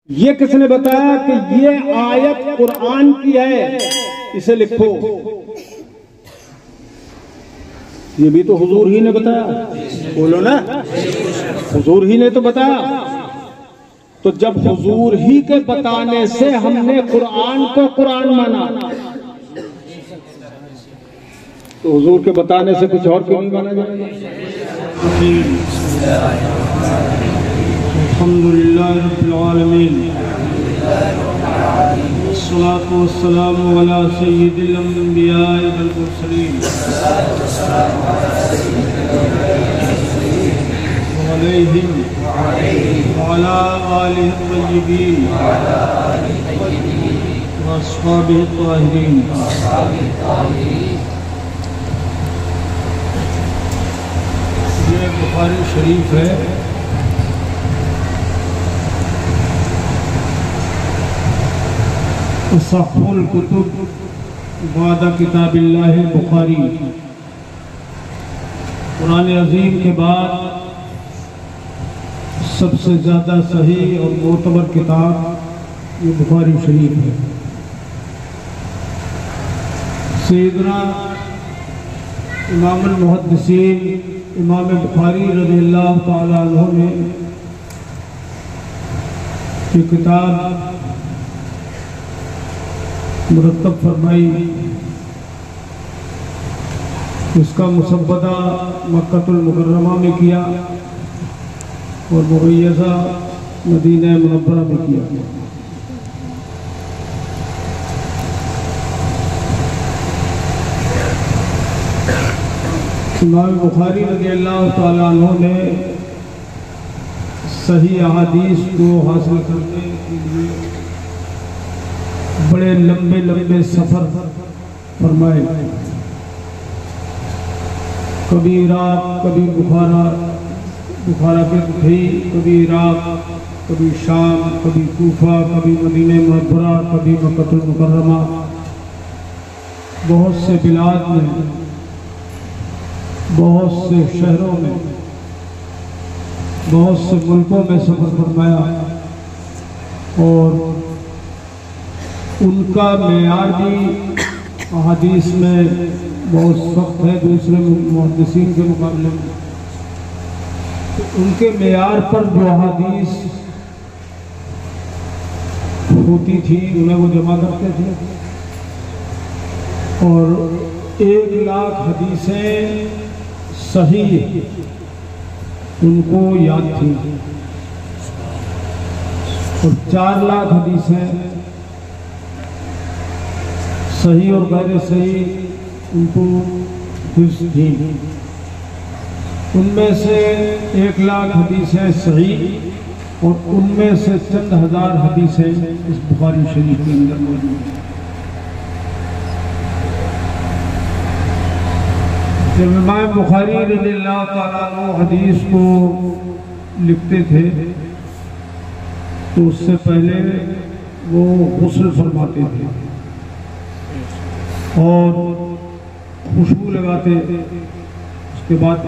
ये किसने बताया कि ये आयत कुरान की है, इसे लिखो? ये भी तो हुजूर ही ने बताया। बोलो ना, हुजूर ही ने तो बताया। तो जब हुजूर ही के बताने से हमने कुरान को कुरान माना, तो हुजूर के बताने से कुछ और क्यों नहीं माना जाएगा? अल्हम्दुलिल्लाह रब्बिल आलमीन, अस्सलातु वस्सलामु अला सय्यिदिल अंबिया वल मुरसलीन व अलैहिम व अला आलिहि तय्यिबीन व अस्हाबिहि ताहिरीन। ये बुखारी शरीफ है। असहुल कुतुब बादा किताबिल्लाह बुखारी, कुरान अजीम के बाद सबसे ज़्यादा सही और मोतबर किताब ये बुखारी शरीफ है। सैयदना इमामुल मुहद्दिसीन इमाम बुखारी रज़ियल्लाहु ताला अन्हु ने ये किताब मुरत्तब फरमाई। इसका मुसब्बदा मक्कतुल मुकर्रमा में किया और मुगय्यज़ा मदीना मुनव्वरा में किया। इमाम बुखारी रज़ियल्लाहु ताला अन्हु ने सही अहादीस को हासिल करने के लिए बड़े लंबे लंबे सफर फरमाए। कभी इराक, कभी बुखारा के भी, कभी इराक, कभी शाम, कभी कूफा, कभी मदीना मुनव्वरा, कभी मक्कतुल मुकर्रमा। बहुत से बिलाद में, बहुत से शहरों में, बहुत से मुल्कों में सफर फरमाया और उनका मेयार भी अहादीस में बहुत सख्त है दूसरे मुहद्दिसीन के मुकाबले में। तो उनके मेयार पर जो अहादीस होती थी उन्हें वो जमा करते थे और 1,00,000 हदीसें सही उनको याद थी और 4,00,000 हदीसें सही और गैर सही उनको हिफ्ज़ थी। उनमें से 1,00,000 हदीसें सही और उनमें से चंद हज़ार हदीसें इस बुखारी शरीफ के अंदर मौजूद हैं। जब इमाम बुखारी रज़ियल्लाहु ताला अन्हु हदीस को लिखते थे तो उससे पहले वो गुस्ल फरमाते थे और खुशबू लगाते। उसके बाद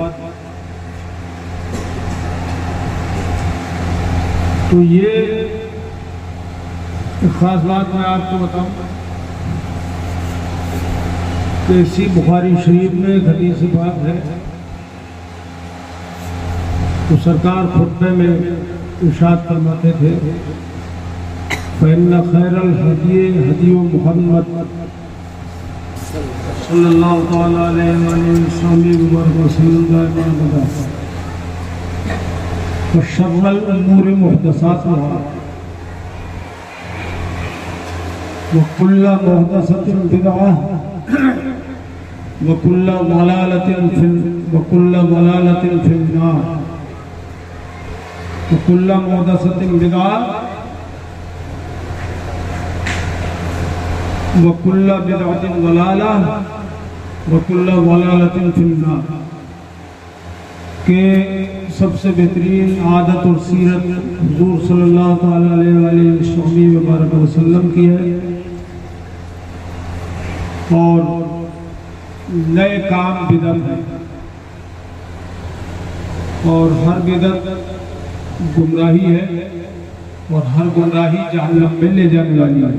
तो ये एक ख़ास बात मैं आपको बताऊं कि इसी बुखारी शरीफ में एक हदीस बात है। तो सरकार खुतबे में इरशाद फरमाते थे, फ़इन्न खैरल हदी हदी मुहम्मद सल्लल्लाहु ताला अलैहि वसल्लम व शर्रुल उमूरि मुहदसातुहा व कुल्लु मुहदसतिन बिदअह व कुल्लु दलालतिन फिन नार व कुल्लु मुहदसतिन बिदअह व कुल्लु बिदअतिन दलालह व कुल्लु दलालतिन फिन नार। के सबसे बेहतरीन आदत और सीरत हुजूर सल्लल्लाहु अलैहि वसल्लम की है और नए काम बिदअत है और हर बिदअत गुमराही है और हर गुमराही जहन्नम में ले जाने वाली है।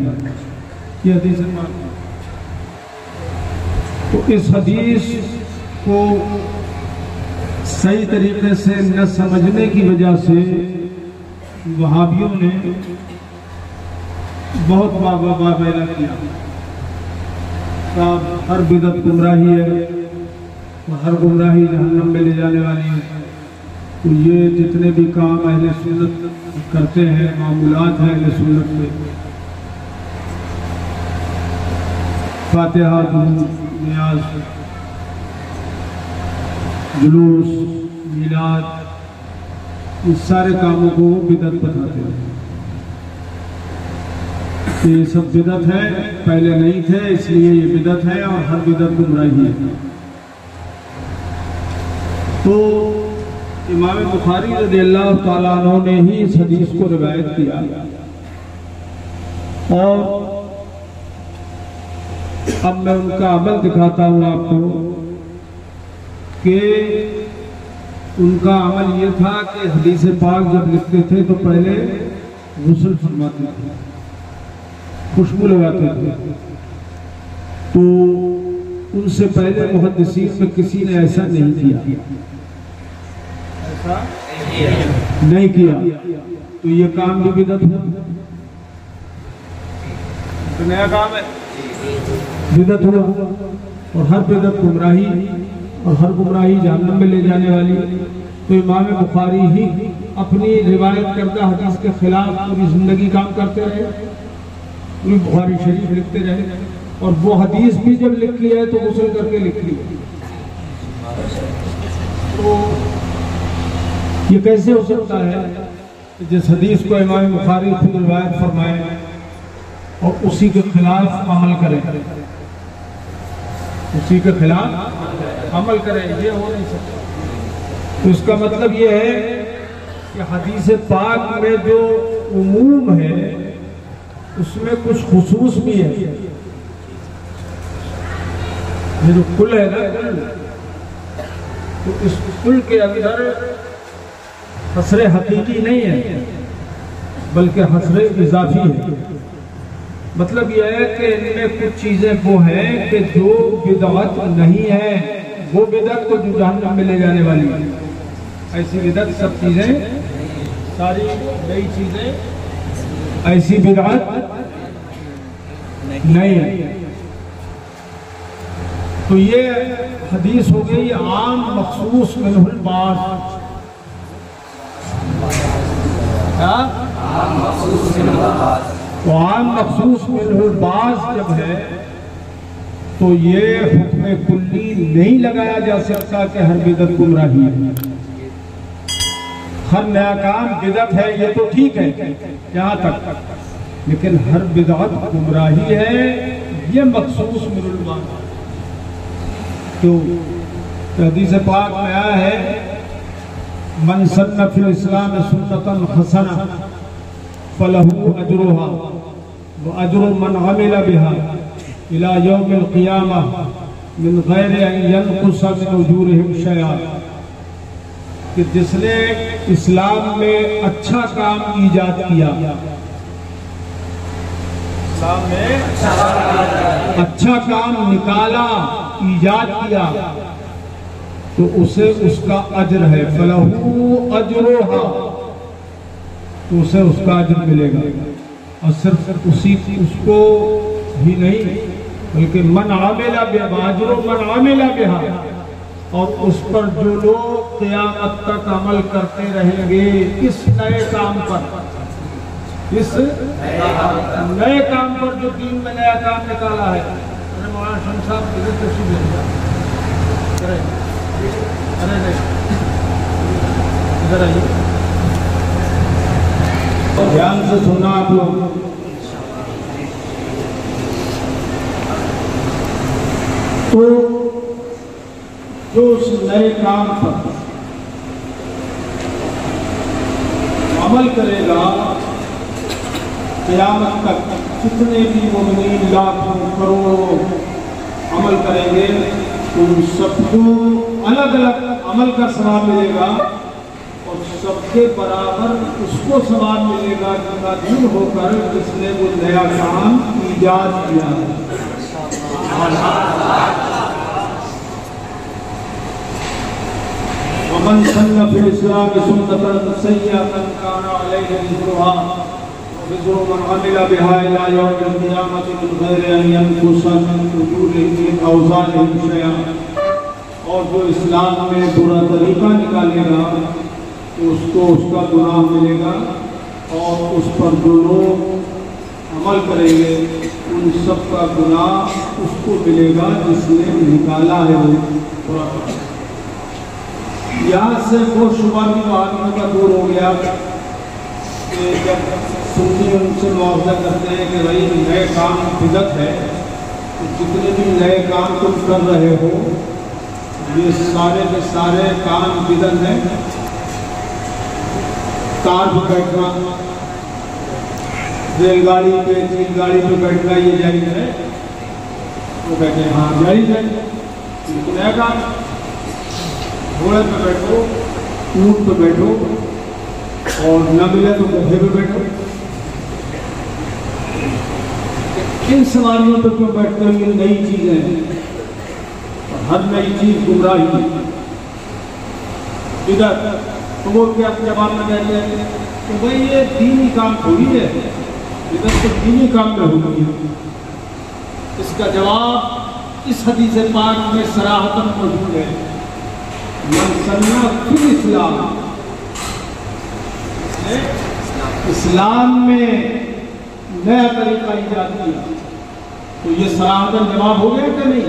ये हदीस है। तो इस हदीस को सही तरीके से न समझने की वजह से वहाबियों ने बहुत वाह-वाह किया। हर बिदअत गुमराही है और हर गुमराही जहन्नम में ले जाने वाली है। तो ये जितने भी काम अहले सुन्नत करते हैं, मामूलात हैं अहले सुन्नत में, फातिहा, नियाज, जुलूस, मिलाद, इस सारे कामों को बिदअत बताते हैं। ये सब बिदअत है, पहले नहीं थे इसलिए ये बिदअत है और हर बिदअत गुमराही है। तो इमाम बुखारी रज़ियल्लाहु ताला अन्हु ने ही इस हदीस को रिवायत किया और अब मैं उनका अमल दिखाता हूँ आपको कि उनका अमल ये था कि हदीस पाक जब लिखते थे तो पहले गुस्ल फरमाते थे, खुशबू लगाते थे। तो उनसे पहले मुहद्दिसीन में किसी ने ऐसा नहीं किया, ऐसा नहीं किया। तो ये काम भी बिदअत है, तो नया काम है, बिदअत हुआ। और हर बिदअत गुमराही और हर गुमराही जहन्नम में ले जाने वाली। तो इमाम बुखारी ही अपनी रिवायत करदा हदीस के खिलाफ पूरी जिंदगी काम करते रहे, पूरी बुखारी शरीफ लिखते रहे। और वो हदीस भी जब लिख लिया है तो गुस्ल करके लिख ली। तो ये कैसे हो सकता है जिस हदीस को इमाम बुखारी खुद रिवायत फरमाए और उसी के खिलाफ अमल करें, उसी के खिलाफ अमल करें? ये हो नहीं सकता। तो इसका मतलब ये है कि हदीस पाक में जो उमूम है उसमें कुछ खुसूस भी है। ये जो कुल है ना, तो इस कुल के अंदर हसरे हकीकी नहीं है बल्कि हसरे इजाफी है। मतलब यह है कि इनमें कुछ चीजें वो हैं कि जो बिदअत नहीं है, वो बिदअत को जो जहन्नम में ले जाने वाली है। ऐसी बिदअत सब चीजें, सारी नई चीजें, ऐसी बिदअत नहीं है। तो ये हदीस हो गई आम मखसूस मिनहुल बास। तो आम मखसूस मिनहुल बास जब है तो ये हुक्म कुल्ली नहीं लगाया जा सकता कि हर बिदअत गुमराही है, हर नया काम बिदअत है। ये तो ठीक है यहाँ तक, लेकिन हर बिदअत गुमराही है, ये मखसूस मिनहुल बास। तो हदीस पाक में आया है, मन सन्ना फिल इस्लाम सुन्नतन हसना फलहु अजरुहा व अजरु मन अमिला बिहा इला यौमिल क़ियामह मिन गैरि अन यनक़ुस मिन उजूरिहिम शैआ। कि जिसने इस्लाम में अच्छा काम ईजाद किया, इस्लाम में अच्छा काम निकाला, ईजाद किया, तो उसे उसका अजर है। फलहू अजरुहा, तो उसे उसका अजर मिलेगा। और सिर्फ उसको ही नहीं बल्कि मन आमिला बिहा, अजरो मन आमिला बिहा, और उस पर जो लोग क़यामत तक अमल करते रहेंगे इस नए काम पर, इस नए काम पर जो दीन में नया काम निकाला है। अरे मौलाना शम्स साहब इधर तशरीफ ले जाइए, अरे नहीं इधर आइए, ध्यान से सुनना आप लोग। तो जो उस नए काम पर अमल करेगा क़यामत तक, जितने भी मुमिनीन लाखों करोड़ों अमल करेंगे तो सबको अलग अलग अमल का सवाब मिलेगा और सबके बराबर उसको सवाब मिलेगा जिनका दिन होकर जिसने वो नया काम ईजाद किया। वमन सन्ना फिल इस्लाम सुन्नतन सय्यतन काना अलैहि रिज़्क़ुहा व रिज़्क़ु मन अमिला बिहा इला यौमिल क़ियामति मिन गैरि अन यनकुसा मिन उजूरिहिम मिन औज़ानिहिम शय'अन। और जो इस्लाम में बुरा तरीका निकालेगा तो उसको उसका गुनाह मिलेगा, और उस पर जो लोग अमल करेंगे उन सब का गुनाह उसको मिलेगा जिसने निकाला है वो बुरा तरीका। यहाँ से वो शुबा भी आदमियों का दूर हो गया कि जब सुन्नी उनसे मुआवजा करते हैं कि भाई नए काम बिदअत है, तो जितने भी नए काम तुम कर रहे हो ये सारे के सारे काम बिदअत है। कार पर बैठना, रेलगाड़ी पे रेलगाड़ी पे बैठना ये जायज़ है? वो कहते हैं हाँ जायज़ है। नया काम, घोड़े पे बैठो, ऊँट पे बैठो, और न मिले तो गधे पे बैठो। इन सवारियों पे क्यों बैठते हो? ये नई चीज़ें हैं, हर नई चीज़ गुमराही बिदअत। तो वो क्या जवाब में कहते हैं कि भाई ये दीनी काम थोड़ी है, बिदअत तो दीनी काम में होती है। इसका जवाब इस हदीस पाक में सराहतन मौजूद है। मन सन्ना फिल इस्लाम, इस्लाम में नया तरीका ईजाद किया, तो ये सराहतन जवाब हो गया कि नहीं?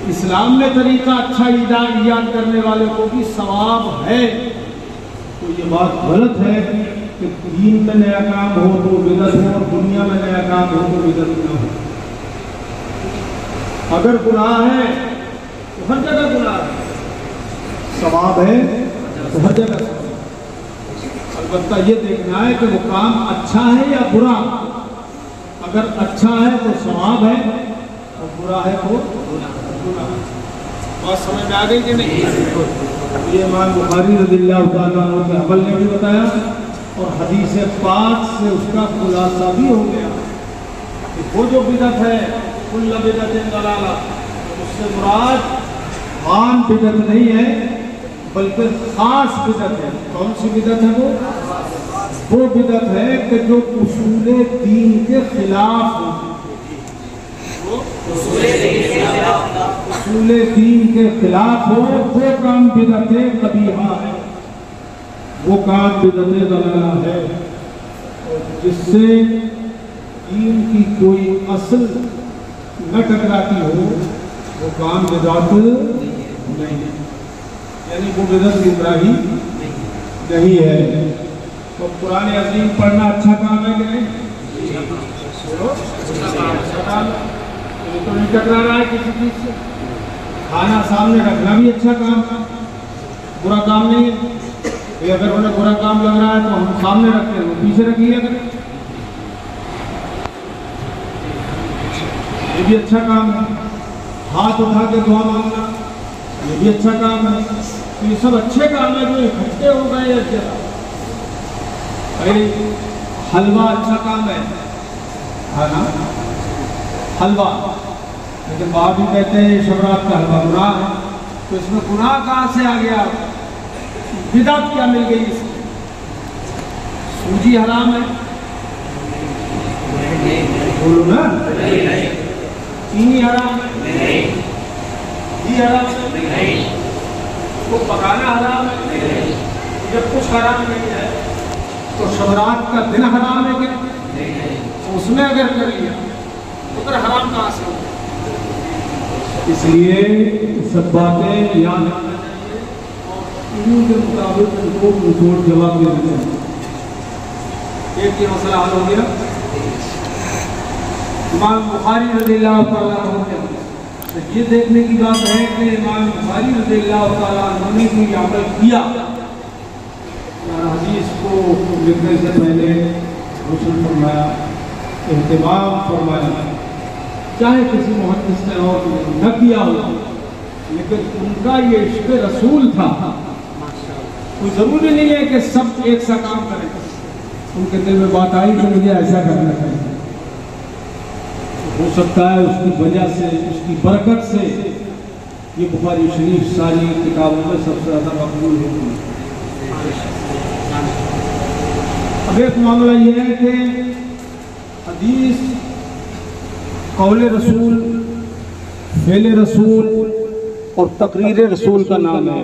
इस्लाम में तरीका अच्छा ईजाद करने वाले को भी सवाब है। तो ये बात गलत है कि दीन में नया काम हो तो बिदअत हो, और दुनिया में नया काम हो तो बिदअत न हो। अगर गुनाह है तो हर जगह गुनाह है, सवाब है तो हर जगह सवाब। अलबत्ता ये देखना है कि वो काम अच्छा है या बुरा। अगर अच्छा है तो सवाब है, और बुरा है तो गुनाह। बात समझ में आ गई कि नहीं? ये इमाम बुखारी रज़ियल्लाहु ताला अन्हु के अमल ने भी बताया, और हदीस पाक से उसका खुलासा भी हो गया कि वो जो बिदअत है कुल्लु बिदअतिन दलाला, उससे मुराद आम बिदअत नहीं है बल्कि खास बिदअत है। कौन सी बिदअत है वो बिदअत है कि जो उसूले दीन के खिलाफ हो। उसूले दीन के खिलाफ हो वो काम बिदअते कबीहा है, वो काम बिदअते दलाला है। और जिससे दीन की कोई असल न टकराती हो वो काम बिदअत नहीं, यानी वो बिदअत गुमराही नहीं है। तो कुरान अज़ीम पढ़ना अच्छा काम है कि नहीं? तो नहीं टकरा रहा है किसी चीज से। खाना सामने रखना भी अच्छा काम है, बुरा काम नहीं है। अगर उन्हें बुरा काम लग रहा है तो हम सामने रखते हैं, वो पीछे रख लिया करें, ये भी अच्छा काम है। हाथ उठा के दुआ मांगना ये भी अच्छा काम है। तो ये सब अच्छे काम है जो इकट्ठे हो गए एक जगह। हलवा अच्छा काम है, खाना हलवा, लेकिन बाहर भी कहते हैं शबरात का हलवा गुनाह है। तो इसमें गुनाह कहाँ से आ गया? बिदअत क्या मिल गई इसमें? सूजी हराम है, बोलो ना। चीनी हराम है, घी हराम है, उसको पकाना हराम है। जब कुछ हराम नहीं है तो शबरात का दिन हराम है क्या? उसमें अगर कर लिया तो फिर हराम कहाँ से हो? इसलिए सब बातें याद रखना चाहिए और इन्हीं के मुताबिक उनको मुंहतोड़ जवाब देना चाहिए। एक ये मसला हल हो गया। इमाम बुखारी रज़ियल्लाहु ताला अन्हु के तो ये देखने की बात है कि इमाम बुखारी रज़ियल्लाहु ताला अन्हु ने कोई अमल किया, हदीस को लिखने से पहले गुस्ल फरमाया, एहतिमाम फरमाया, चाहे किसी मुहद्दिस ने और न किया हो, लेकिन उनका ये इश्क़ रसूल था। कोई जरूरी नहीं है कि सब एक सा काम करें। उनके दिल में बात आई कि मुझे ऐसा करना चाहिए, हो सकता है उसकी वजह से, उसकी बरकत से ये बुखारी शरीफ सारी किताबों में सबसे ज़्यादा मकबूल होती है। अब एक मामला ये है कि हदीस कौले रसूल, फेले रसूल और तकरीर रसूल का नाम है।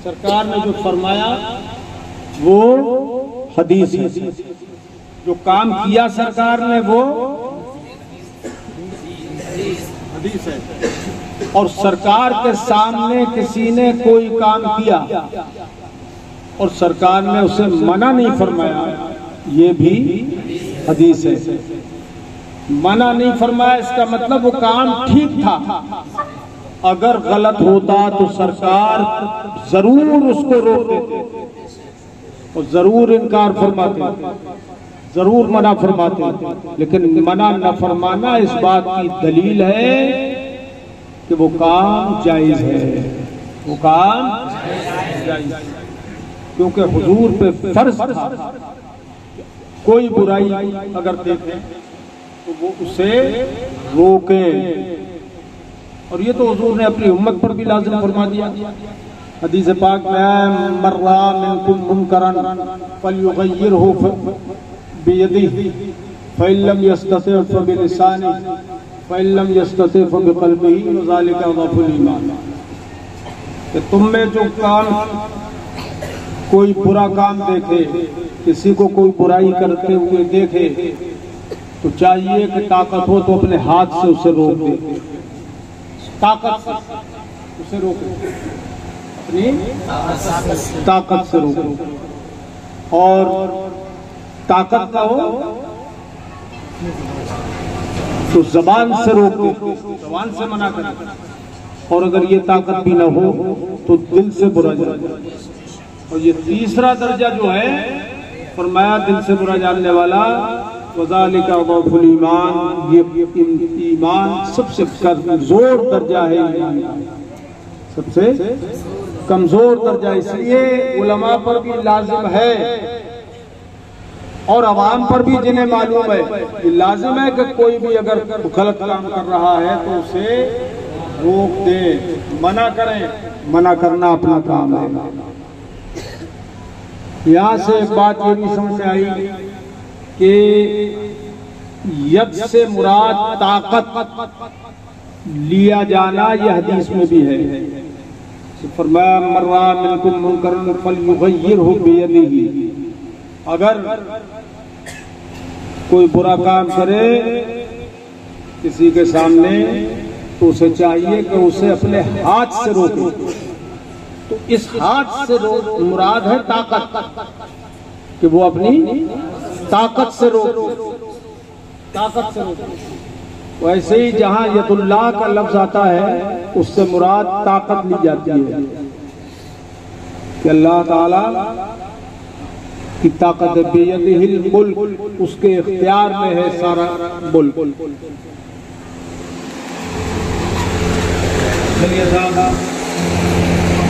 सरकार ने जो फरमाया वो हदीस है, जो काम किया सरकार ने वो हदीस है। और सरकार के सामने किसी ने कोई काम किया और सरकार ने उसे मना नहीं फरमाया, ये भी हदीस है। मना नहीं फरमाया इसका मतलब वो काम ठीक था, अगर गलत होता तो सरकार जरूर उसको रोक देते और जरूर इनकार फरमाते, जरूर मना फरमाते। लेकिन मना न फरमाना इस बात की दलील है कि वो काम जायज है, वो काम जायज है, क्योंकि हुजूर पे फर्ज था कोई बुराई अगर देखे तो वो उसे रोके। और ये तो हुजूर ने अपनी उम्मत पर भी लाज़िम फरमा दिया। हदीस पाक में मर्रा मिनकुम मुनकरन फलयुगय्यिरहु बियदिही फइल्लम यस्तति' फबिलिसानिही फइल्लम यस्तति' फबिक़ल्बिही ज़ालिका अज़अफ़ुल ईमान। कि तुम में जो काम, कोई बुरा काम देखे, किसी को कोई बुराई करते हुए देखे तो चाहिए कि ताकत हो तो अपने हाथ से उसे रोक दे, ताकत से उसे रोको, अपनी ताकत से रोको। और ताकत ना हो तो जबान से रोको, जबान से मना करें। और अगर ये ताकत भी ना हो तो दिल से बुरा जाए। और ये तीसरा दर्जा जो है फरमाया दिल से बुरा जानने वाला, वज़ालिका अज़अफ़ुल ईमान, ये ईमान सबसे कमजोर दर्जा है, सबसे कमजोर दर्जा। इसलिए उलमा पर भी लाजिम है और अवाम पर भी, जिन्हें मालूम है कि लाजिम है कि कोई भी अगर गलत काम कर रहा है तो उसे रोक दे, मना करें। मना करना अपना काम है। यहाँ से एक बात ये भी समझ में आई कि यद से मुराद ताकत लिया जाना ये हदीस में भी है। फरमाया मर्रा मिनकुम मुनकरन फलयुगय्यिरहु बियदिही, अगर कोई बुरा काम करे किसी के सामने तो उसे चाहिए कि उसे अपने हाथ से रोके। तो इस हाथ से मुराद है ताकत, कि वो अपनी ताकत से रोके, ताकत से रोके। वैसे ही जहां यदुल्लाह का लफ्ज आता है उससे मुराद ताकत ली जाती है कि अल्लाह ताला की ताकत बियदिहिल मुल्क, उसके इख्तियार में है सारा मुल्क। चलिए साहब,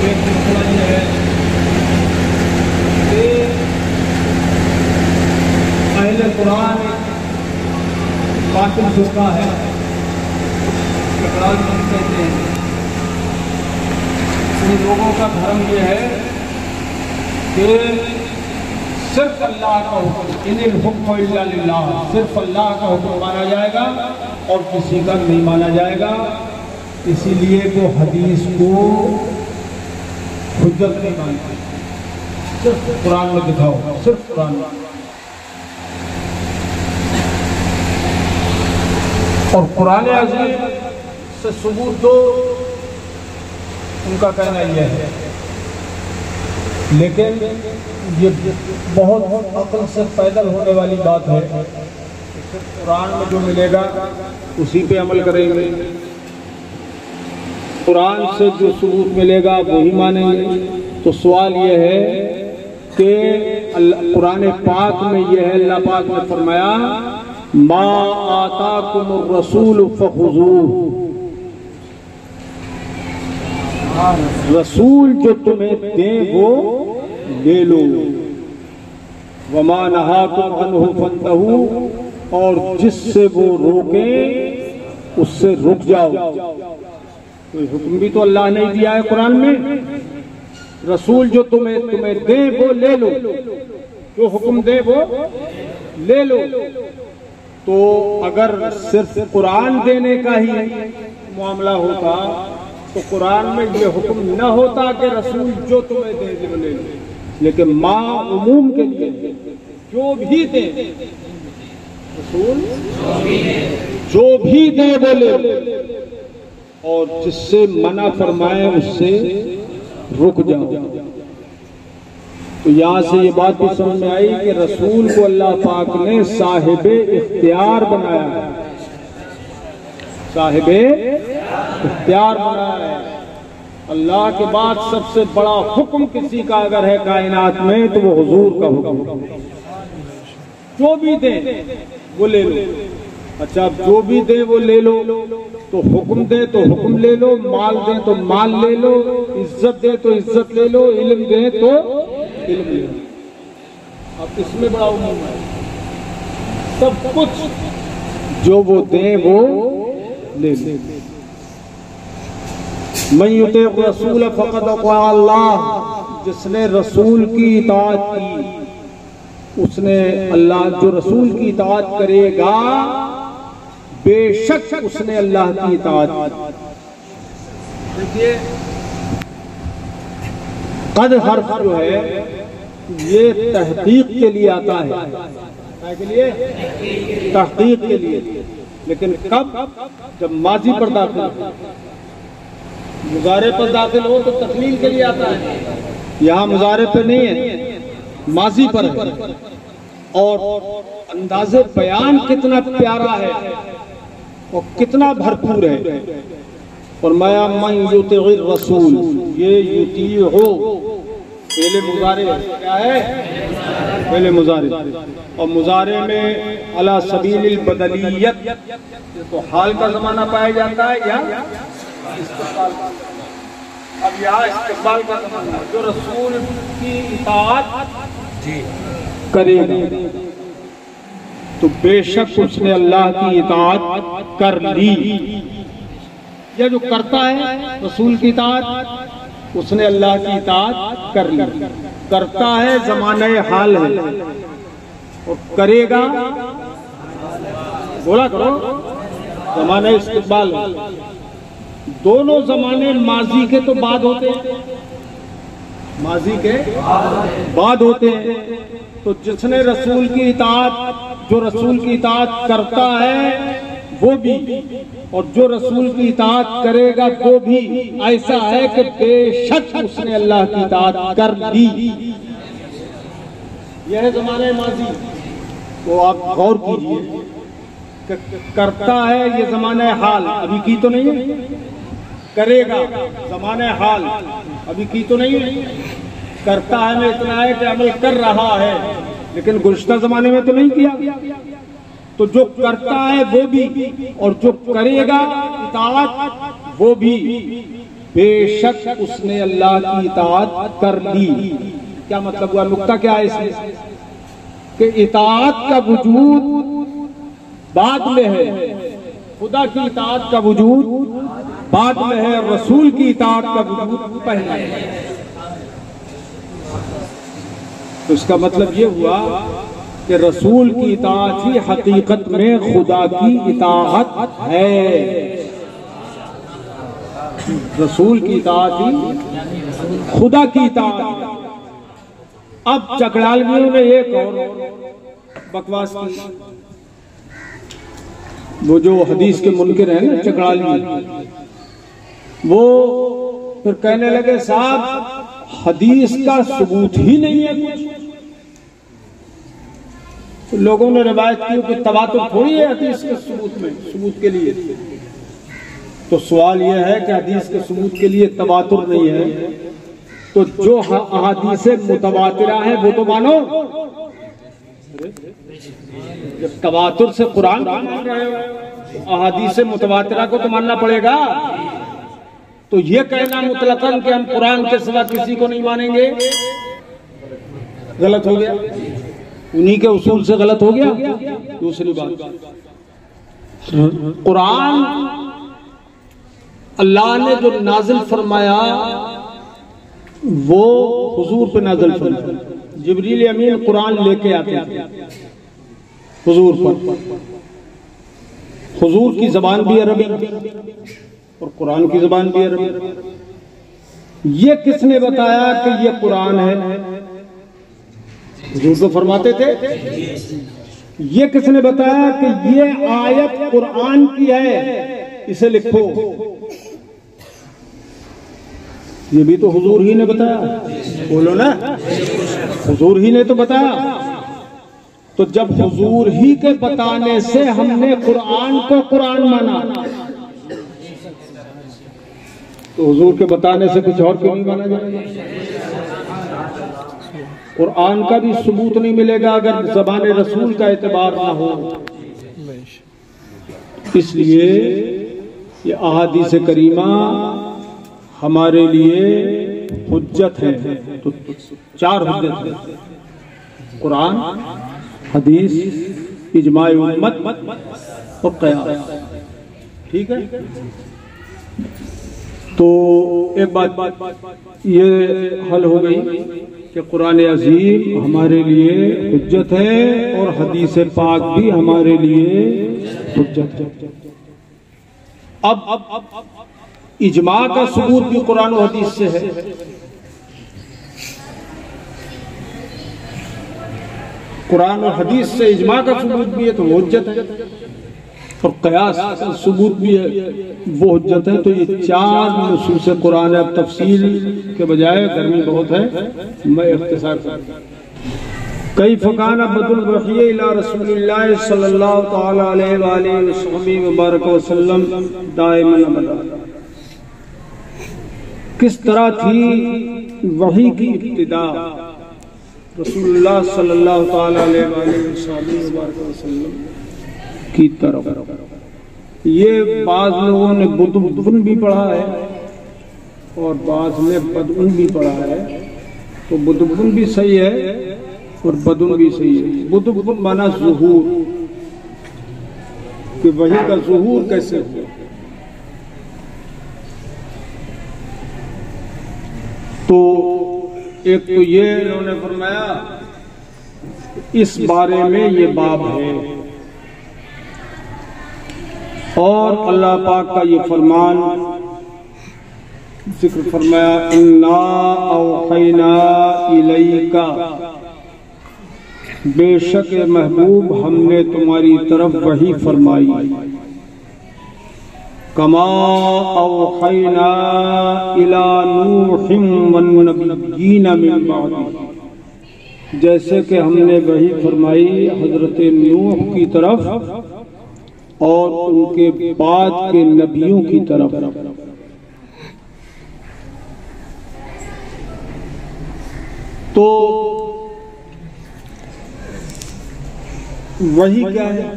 एक मसला ये है कि अहले कुरान बातिल फिरका है, इकरार नहीं कहते हैं। इन लोगों का धर्म ये है कि सिर्फ अल्लाह का हुक्म, इनिल हुक्म इल्ला लिल्लाह, सिर्फ अल्लाह का हुक्म माना जाएगा और किसी का नहीं माना जाएगा। इसीलिए वो हदीस को हुज्जत नहीं मानते। सिर्फ कुरान में दिखाओ, सिर्फ कुरान में। और कुरान अज़ीम से सबूत दो, उनका कहना यह है। लेकिन ये बहुत अक्ल से पैदल होने वाली बात है। कुरान में जो मिलेगा उसी पे अमल करेंगे, कुरान से जो सबूत मिलेगा वही मानेंगे। तो सवाल ये है कि कुरान पाक में यह है, अल्लाह पाक ने फरमाया मा आताकुमुर रसूल फखुज़ूहु, रसूल जो तुम्हें दे वो ले लो, वमा नहाकुम अन्हु फंतहू, और जिससे वो रोके उससे रुक जाओ। तो हुक्म भी तो अल्लाह ने दिया है कुरान में, रसूल जो तुम्हें दे वो ले लो, जो हुक्म दे वो ले लो। तो अगर सिर्फ कुरान देने का ही मामला होता तो कुरान में ये हुक्म न होता कि रसूल जो तुम्हें दे वो ले लो, लेकिन माँ उमूम के लिए जो भी दे, रसूल जो भी दे वो ले लो, और जिससे मना फरमाए उससे रुक जाओ। तो यहाँ से ये बात भी समझ में आई कि रसूल को अल्लाह पाक ने साहिबे इख्तियार बनाया है, साहिबे इख्तियार बनाया है। अल्लाह के बाद सबसे बड़ा हुक्म किसी का अगर है कायनात में तो वो हुजूर का हुक्म, जो भी दे वो ले लो। अच्छा, अब जो भी दे वो ले लो, तो हुक्म दे तो हुक्म ले लो, माल दे तो माल ले लो, इज्जत दे तो इज्जत ले लो, इल्म दे तो इल्म ले लो। अब इसमें बड़ा उमूम है, सब कुछ जो वो दे वो ले लो। मन युति रसूल फक़द अता अल्लाह, जिसने रसूल की इताअत की उसने अल्लाह, जो रसूल की इताअत करेगा बेशक उसने अल्लाह की इताअत। देखिए कद हर्फ जो है ये तहकीक के लिए आता है, के लिए तहकीक के लिए, लेकिन कब, जब माजी पर दाखिल हो, मुजारे पर दाखिल हो तो तकलील के लिए आता है। यहाँ मुजारे पर नहीं है, माजी पर है। और अंदाज़े बयान कितना प्यारा है और कितना भरपूर है। और माया मन युतिर रसूल, ये युती हो पहले मुजारे क्या है, पहले मुजारे, और मुजारे में अला सबीलिल बदलियत, तो हाल का जमाना पाया जाता है या इस्तिक़बाल। अब यहाँ इस्तिक़बाल का जमाना, जो रसूल की इताअत करेगा तो बेशक उसने अल्लाह की इताअत कर ली। या जो करता है रसूल की इताअत उसने अल्लाह की इताअत कर ली। करता है ज़माने हाल है, और करेगा बोला करो ज़माने इस्तिक़बाल है। दोनों ज़माने माजी के तो बाद होते हैं, माजी के बाद होते हैं। तो जिसने रसूल की इताअत, जो रसूल की इताअत करता है वो भी, और जो रसूल की इताअत करेगा वो भी ऐसा है कि बेशक उसने अल्लाह की इताअत कर ली। यह है ज़माने माजी। तो आप गौर कीजिए, करता है ये ज़माने हाल, अभी की तो नहीं है, करेगा ज़माने हाल, अभी की तो नहीं है। करता है में इतना है कि अमल कर रहा है, लेकिन गुज़श्ता ज़माने में तो नहीं किया। तो जो करता है वो भी और जो करेगा इताअत वो भी, बेशक उसने अल्लाह की इताअत कर ली। क्या मतलब हुआ, नुक्ता क्या है इसमें, कि इताअत का वजूद बाद में है, खुदा की इताअत का वजूद बाद में है, रसूल की इताअत का वजूद पहले है। तो इसका मतलब ये हुआ कि रसूल की इताअत ही हकीकत में खुदा की इताअत है। रसूल की इताअत ही खुदा की इताअत। अब चकड़ालवियों ने एक और बकवास की, वो जो हदीस के मुनकिर हैं ना चकड़ालवी, वो फिर कहने लगे साहब हदीस का सबूत ही नहीं है कुछ। तो लोगों ने रिवायत की कि तवातुर थोड़ी है हदीस के सबूत में, सबूत के लिए। तो सवाल यह है कि हदीस के सबूत के लिए तवातुर नहीं है, तो जो अहादीस मुतवातिरा है वो तो मानो। जब तवातुर से कुरान मान रहे हो, अहादीस मुतवातिरा को तो मानना पड़ेगा। तो ये कहना मुतलकन कि हम कुरान के सिवा किसी को नहीं मानेंगे, गलत हो गया, उन्हीं के उसूल से गलत हो गया। दूसरी बात, कुरान अल्लाह ने जो नाजिल फरमाया वो हुजूर पे नाजिल फरमाया। जिब्रील अमीन कुरान लेके आते थे हुजूर पर। हुजूर की जबान भी अरबी और कुरान की जबान भी अरबी। ये किसने बताया कि ये कुरान है? हुजूर तो फरमाते थे। ये किसने बताया कि ये आयत कुरान की है, इसे लिखो? ये भी तो हुजूर ही ने बताया। बोलो ना, हुजूर ही ने तो बताया। तो जब हुजूर ही के बताने से हमने कुरान को कुरान माना, तो हुजूर के बताने से कुछ और क्यों नहीं माना जाएगा? कुरान का भी सबूत नहीं मिलेगा अगर ज़बान रसूल का एतबार ना हो। इसलिए ये अहादीस करीमा हमारे लिए हुज्जत है। तो 4 हुज्जत है, कुरान, हदीस, इजमाए उम्मत और क़यास। ठीक है। तो एक बात ये हल हो गई कि कुरान अजीम हमारे लिए हुज्जत है और हदीस पाक भी हमारे लिए हुज्जत है। अब इजमा का सबूत भी कुरान और हदीस से है। कुरान और हदीस से इजमा का सबूत भी है तो वो हुज्जत है, और कयास का सबूत भी है वो हुज्जत है। तो ये 4 नसूस कुरान है। अब तफसील के बजाय गर्मी बहुत है, मैं इख्तिसार करूं। कई फकाना बदुल वही इला रसूलिल्लाह सल्लल्लाहु तआला अलैहि वसल्लम दाइमन अबदा। किस तरह थी वही की इब्तिदा रसूलुल्लाह सल्लल्लाहु तआला अलैहि वसल्लम की तरफ। ये बाज़ लोगों ने बुद्ध भी पढ़ा है और बाज़ ने बदउन भी पढ़ा है। तो बुद्ध भी सही है और बदउन भी सही है। बुद्ध माना ज़ुहूर, कि वही का ज़ुहूर कैसे हो। तो एक तो ये इन्होंने फरमाया, इस बारे में ये बाब है। और अल्लाह पाक का ये फरमान जिक्र फरमाया, इन्ना औहैना इलैका, बेशक महबूब हमने तुम्हारी तरफ वही फरमाई। कमा औहैना इला नूहिम वन नबिय्यीन मिन बअदी, जैसे कि हमने वही फरमाई हजरत नूह की तरफ और उनके बाद के नबियों की तरफ। तो वही क्या है?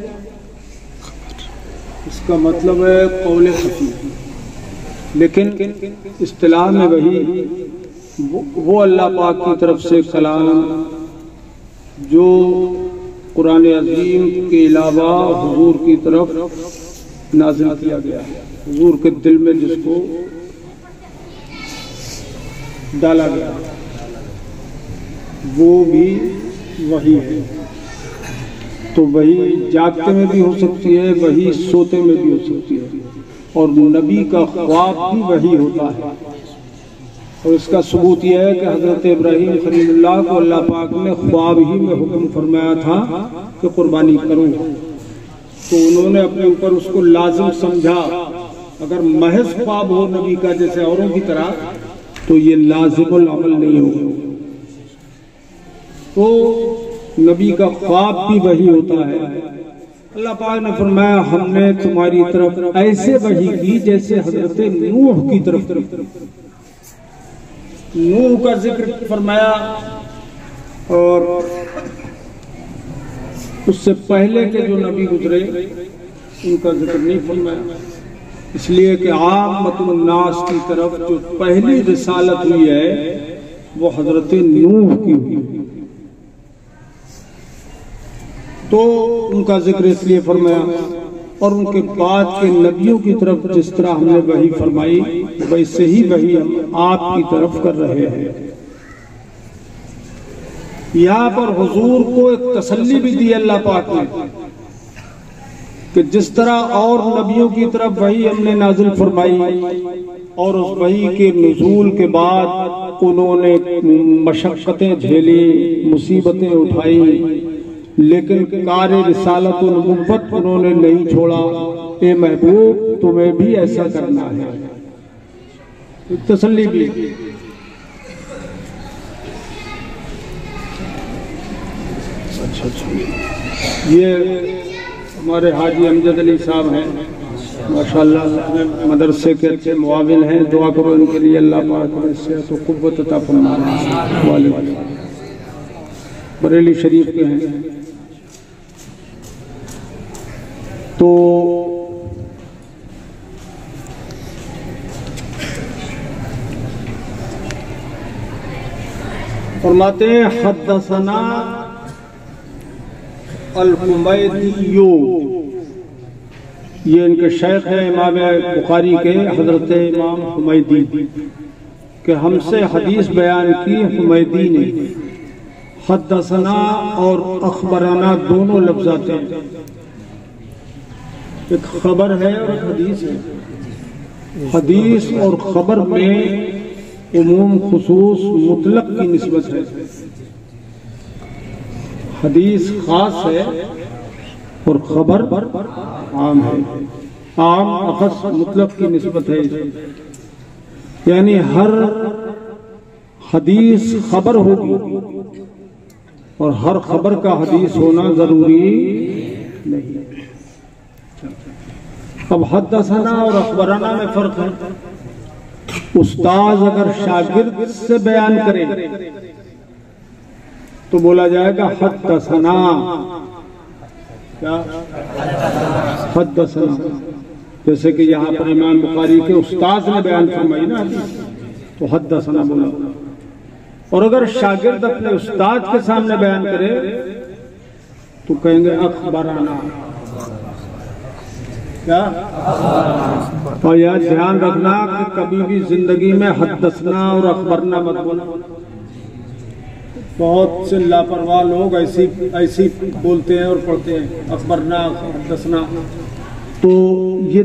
इसका मतलब है कौले खफी, लेकिन इस्तिलाह में वही वो अल्लाह पाक की तरफ से कलाम जो कुरान अजीम के अलावा हुजूर की तरफ नाज़िल किया गया, हुजूर के दिल में जिसको डाला गया, वो भी वही है। तो वही जागते में भी हो सकती है, वही सोते में भी हो सकती है, और नबी का ख्वाब भी वही होता है। और इसका सबूत यह है कि हजरत इब्राहीम खलीलुल्लाह को अल्लाह पाक ने ख्वाब ही में हुक्म फरमाया था कि कुर्बानी करो, तो उन्होंने अपने ऊपर उसको लाजिम समझा। अगर महज ख्वाब हो नबी का जैसे औरों की तरह, तो ये लाजिमुल अमल नहीं होगा। तो नबी का ख्वाब भी वही होता है। अल्लाह पाक ने फरमाया, हमने तुम्हारी तरफ ऐसे वही की जैसे हजरत नूह की तरफ। नूह का जिक्र फरमाया और उससे पहले के जो नबी गुजरे उनका जिक्र नहीं फरमाया, इसलिए कि आम्मतुन नास की तरफ जो पहली रिसालत हुई है वो हजरत नूह की हुई। तो उनका जिक्र इसलिए फरमाया, और उनके बाद के नबियों की तरफ जिस तरह हमने वही फरमाई वैसे ही वही हम आपकी तरफ कर रहे हैं। यहाँ पर हुजूर को एक तसल्ली भी दी अल्लाह पाक ने कि जिस तरह और नबियों की तरफ वही हमने नाजिल फरमाई, और उस वही के नुज़ूल के बाद उन्होंने मशक्क़तें झेली, मुसीबतें उठाई, लेकिन कार्य रिसालत व नबुव्वत उन्होंने नहीं छोड़ा। ए महबूब तुम्हें भी ऐसा करना है, तसल्ली भी। अच्छा, ये हमारे हाजी अमजद अली साहब हैं, माशाअल्लाह मदरसे के अच्छे मुआविन हैं। दुआ करो इनके लिए, अल्लाह पाक से तो कुव्वत अता फरमाए। बरेली शरीफ के हैं। तो फरमाते हैं हद्दसना अल-हुमैदियो, ये इनके शेख है इमाम बुखारी के हजरत इमाम हुमैदी, कि हमसे हदीस बयान की हुमैदी ने। हद्दसना और अखबराना दोनों लफ्ज़ आते हैं, एक खबर है और एक हदीस है। हदीस और खबर में उमूम खुसूस मुतलक की निस्बत है। हदीस खास है और खबर आम है। आम अखस मुतलक की निस्बत है, यानी हर हदीस खबर होगी और हर खबर का हदीस होना जरूरी नहीं। अब हद्दसना और अखबराना में फर्क है। उस्ताद अगर शागिर्द से बयान करे तो बोला जाएगा हद्दसना, क्या हद्दसना। जैसे कि यहाँ पर इमाम बुखारी के उस्ताद ने बयान फरमाई ना तो हद्दसना बोला। और अगर शागिर्द अपने उस्ताद के सामने बयान करे तो कहेंगे अखबराना, क्या। और यह ध्यान रखना कि कभी भी जिंदगी में हद्दसना और अखबरना मत बोलना। बहुत से लापरवाह लोग ऐसी बोलते हैं और पढ़ते हैं अखबरना हद्दसना। तो ये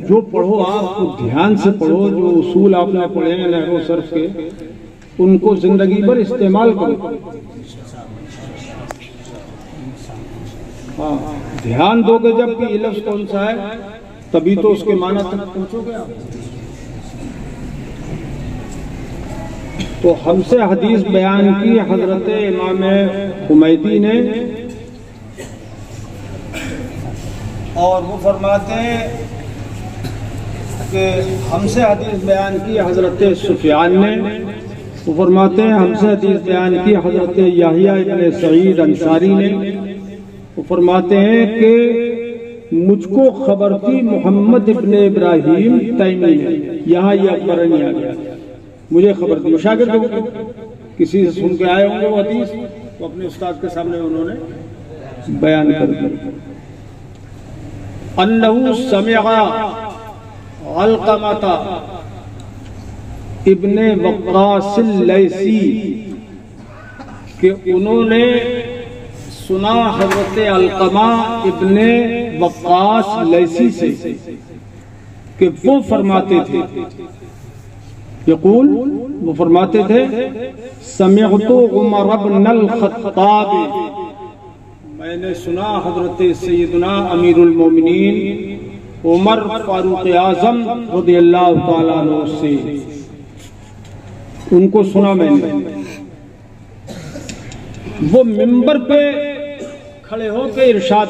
जो पढ़ो आप ध्यान से पढ़ो, जो उसूल आपने पढ़े हैं नहरो सर्फ के, उनको जिंदगी भर इस्तेमाल करो। हाँ, ध्यान दोगे जब कि ये लफ्ज़ कौन सा है, तभी तो उसके माना तक पहुंचोगे आप। तो हमसे हदीस बयान की हजरत इमाम हुमैदी ने, और वो फरमाते हैं कि हमसे हदीस बयान की हजरत सुफियान ने। वो फरमाते हैं हमसे हदीस बयान की हजरत याहिया इब्न सईद अंसारी ने। वो फरमाते हैं कि मुझको खबर थी मोहम्मद इब्ने इब्राहिम तैमी ने। यहाँ ये अखबर नहीं आ गया, मुझे खबर थी। शागिर्द किसी से सुन के आए होंगे वो हदीस, तो अपने उस्ताद के सामने उन्होंने बयान कर दिया। अन्नहु समिअ अलक़मा इब्ने वक़्क़ास लैसी, कि उन्होंने सुना हज़रत अलक़मा इब्ने वक़्क़ास लैसी से कि वो फरमाते थे, यक़ूल, वो फरमाते थे समिअतु उमर इब्नुल ख़त्ताब, मैंने सुना हज़रत सैयदना अमीरुल मोमिनीन उमर फारूक आज़म रज़ियल्लाहु ताला अन्हु से, उनको सुना मैंने। वो मिंबर पे खड़े होकर इरशाद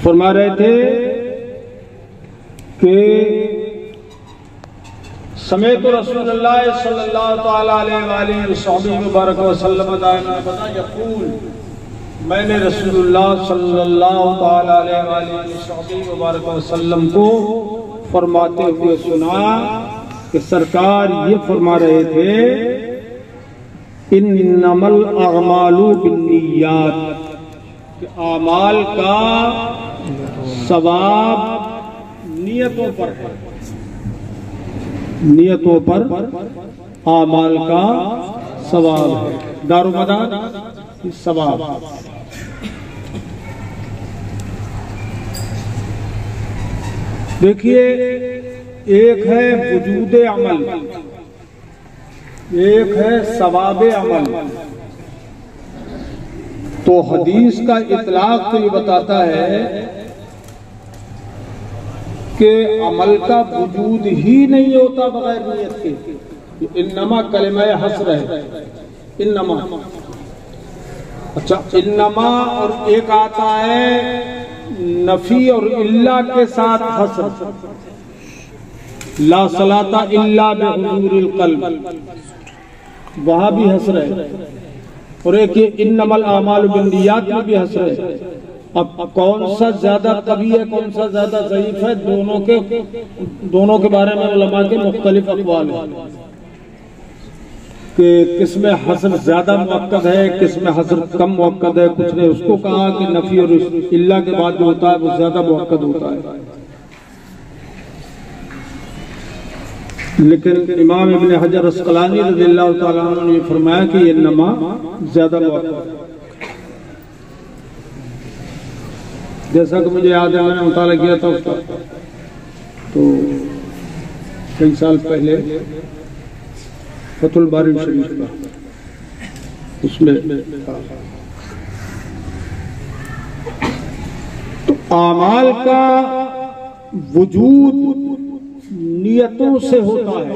फरमा रहे थे कि समेत रसूलुल्लाह सल्लल्लाहु ताला अलैहि वसल्लम यक़ूल, मैंने रसूलुल्लाह सल्लल्लाहु ताला अलैहि वसल्लम को फरमाते हुए सुना कि सरकार ये फरमा रहे थे इन्नमल अअमालु बिन्नियात, बिन्नियात, कि आमाल का सवाब नियतों पर है, नियतों पर आमाल का सवाब है, दारोमदार सवाब। देखिए, एक है वजूद अमल, एक है सवाब अमल। तो हदीस का इतलाक तो ये बताता है कि अमल का वजूद ही नहीं होता बगैर नियत के। इन्नमा कलिमा हस्र है, इन्नमा। अच्छा, इन्नमा और एक आता है नफी और इल्ला के साथ हस्र, ला सलाता इल्ला बिहुजूरिल क़ल्ब, वहां भी हस्र है। और एक ये इन्नमल आमालु बिन्नियात में भी हस्र है। अब कौन सा ज्यादा कवी है, कौन सा ज्यादा ज़ईफ है, दोनों के बारे में उलमा के मुख्तलिफ अक़वाल है कि किसमें हस्र ज्यादा मुअक्कद है, किसमें हस्र कम मुअक्कद है। कुछ ने उसको कहा कि नफी और इल्ला के बाद जो होता है वो ज्यादा मुअक्कद होता है, लेकिन इमाम इब्न हजर अस्क़लानी रज़ियल्लाहु ताला अन्हु ने फरमाया कि ये नमा ज्यादा मुअक्कद। जैसा कि मुझे याद है, मैंने मुताला किया था उसका, तो कई साल पहले फतुल बारी शरीफ का, उसमें तो आमाल का वजूद नियतों से होता है।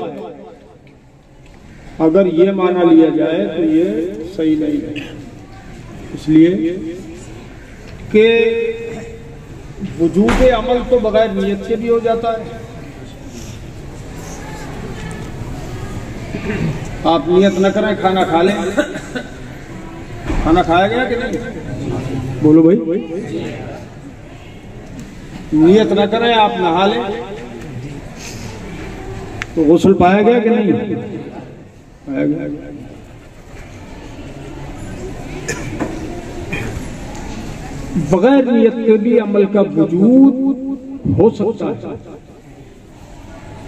अगर ये माना लिया जाए तो ये सही नहीं है, इसलिए कि वजूद अमल तो बगैर नियत के भी हो जाता है। आप नियत न करें, खाना खा लें, खाना खाया गया कि नहीं? बोलो भाई। नियत न करें, आप नहा लें तो गुस्ल पाया गया कि नहीं? पाया गया। बगैर नियत के भी अमल का वजूद हो सकता है।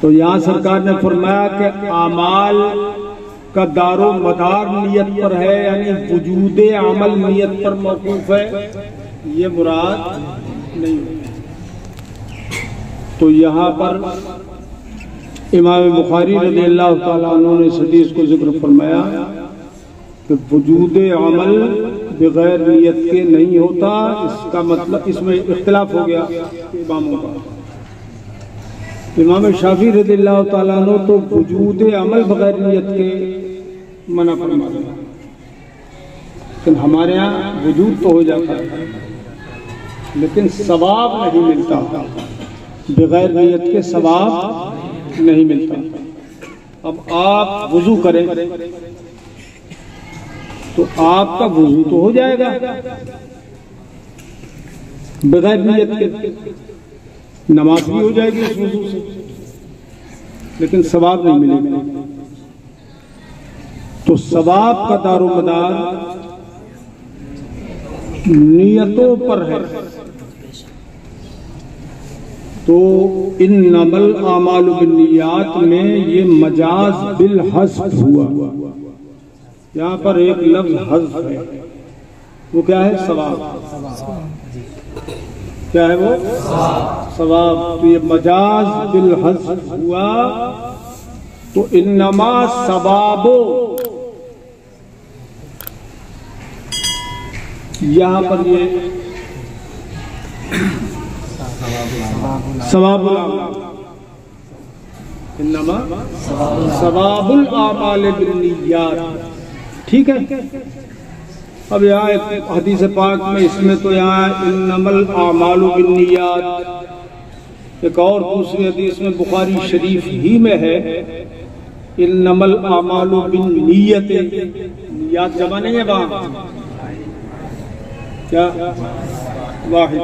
तो यहां सरकार ने फरमाया कि आमाल का दारो मदार नियत पर है, यानी वजूद अमल नियत पर मौकूफ है, ये मुराद नहीं। तो यहाँ पर इमाम बुखारी रज़ियल्लाहु ताला अन्हु ने इस हदीस को जिक्र फरमाया कि वजूद अमल बगैर नियत के नहीं होता। इसका मतलब, इसमें इख्तिलाफ हो गया इमामों का। इमाम शाफी रज़ियल्लाहु ताला अन्हु तो वजूद अमल बगैर नियत के मना फरमाते हैं, लेकिन हमारे यहाँ वजूद तो हो जाता है, लेकिन सवाब नहीं मिलता। बगैर नियत के सवाब नहीं मिलता। अब आप वुजू करें तो आपका वुजू तो हो जाएगा बगैर नियत के, नमाज भी हो जाएगी उस वुजू से, लेकिन सवाब नहीं मिलेगा। तो सवाब का दारोमदार नियतों पर है। तो इन्नमल आमालु बिन्नियात में ये मजाज बिल हस्ब हुआ। यहाँ पर एक लफ्ज हस्ब है, वो क्या है? सवाब। क्या है वो? सवाब। तो ये मजाज बिल हस्ब हुआ। तो इन्नमा सवाबो, यहाँ पर ये सवाबुल इन्नमा सवाबुल आमाल बिन्नियात। ठीक है। अब यहाँ एक हदीस पाक में, इसमें तो यहाँ इन्नमल आमालु बिन्नियात, एक और दूसरी हदीस में बुखारी शरीफ ही में है इन्नमल आमालु बिन्नियत। नियत जमा नहीं है वहां, क्या? वाहिद।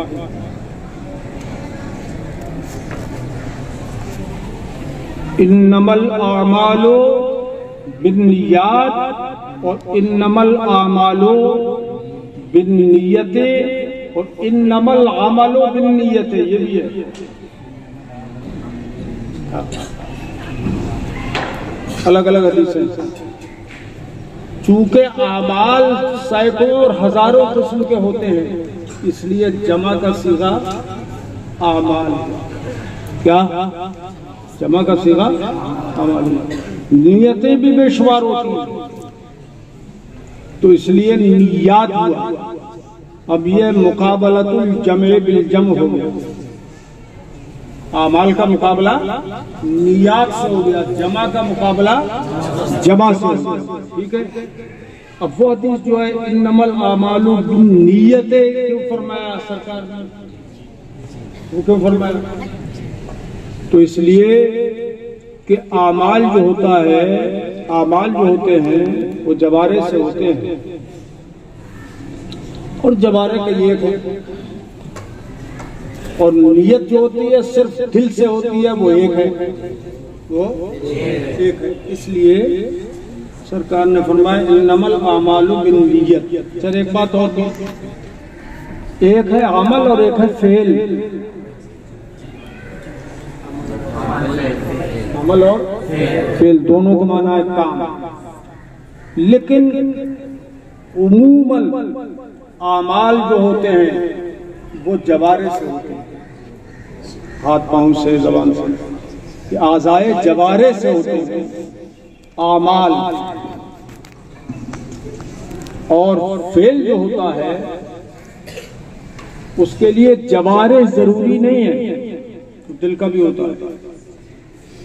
इन्नमल आमालु बिन्नियात और इन्नमल आमालु बिन नियते और इन्नमल अमलु बिन नियते, ये भी है। अलग अलग हदीस है। चूंकि आमाल सैकड़ों और हजारों किस्म के होते हैं, इसलिए जमा का सीगा आमाल। क्या जमा का सीगा आमाल। नियतें भी बेशुमार होती हैं, तो इसलिए नियात हुआ। अब ये मुकाबलतुल जमे बिल जम हो गया। आमाल का मुकाबला नियात से हो गया, जमा का मुकाबला जमा से हो गया। ठीक है। अब वो हदीस जो है इन्नमल आमालु बिन्नियते, क्यों फरमाया सरकार ने, वो क्यों फरमाया? तो इसलिए कि आमाल जो होता है, आमाल जो होते हैं वो जवारे से होते हैं, और जवारे का ये है। और नियत जो होती है सिर्फ दिल से होती है, वो एक है, वो एक है। इसलिए सरकार ने फरमाया इन्नमल आमालु बिन्नियत। चल एक बात और, एक है अमल और एक है फेल। अमल और फेल दोनों को माना है काम। लेकिन उमूमन आमाल जो होते हैं वो जवारे से होते हैं, हाथ पांव से, जबान से, आज़ाए जवारे से होते हैं आमाल। और फेल जो होता है उसके लिए जवारे जरूरी नहीं है, दिल का भी होता है।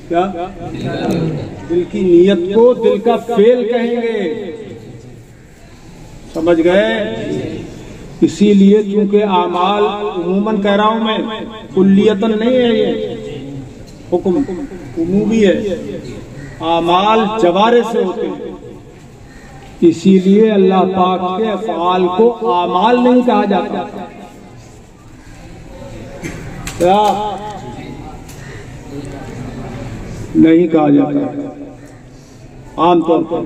क्या दिल की नियत को दिल का फेल कहेंगे, समझ गए? इसीलिए चूंकि आमाल उमूमन कह रहा हूं मैं, कुल्लियतन नहीं है, ये हुक्म उमूमी है। आमाल जवारे से होते हैं, इसीलिए अल्लाह पाक के अफ़आल को आमाल नहीं कहा जाता। क्या नहीं कहा जाता आमतौर पर,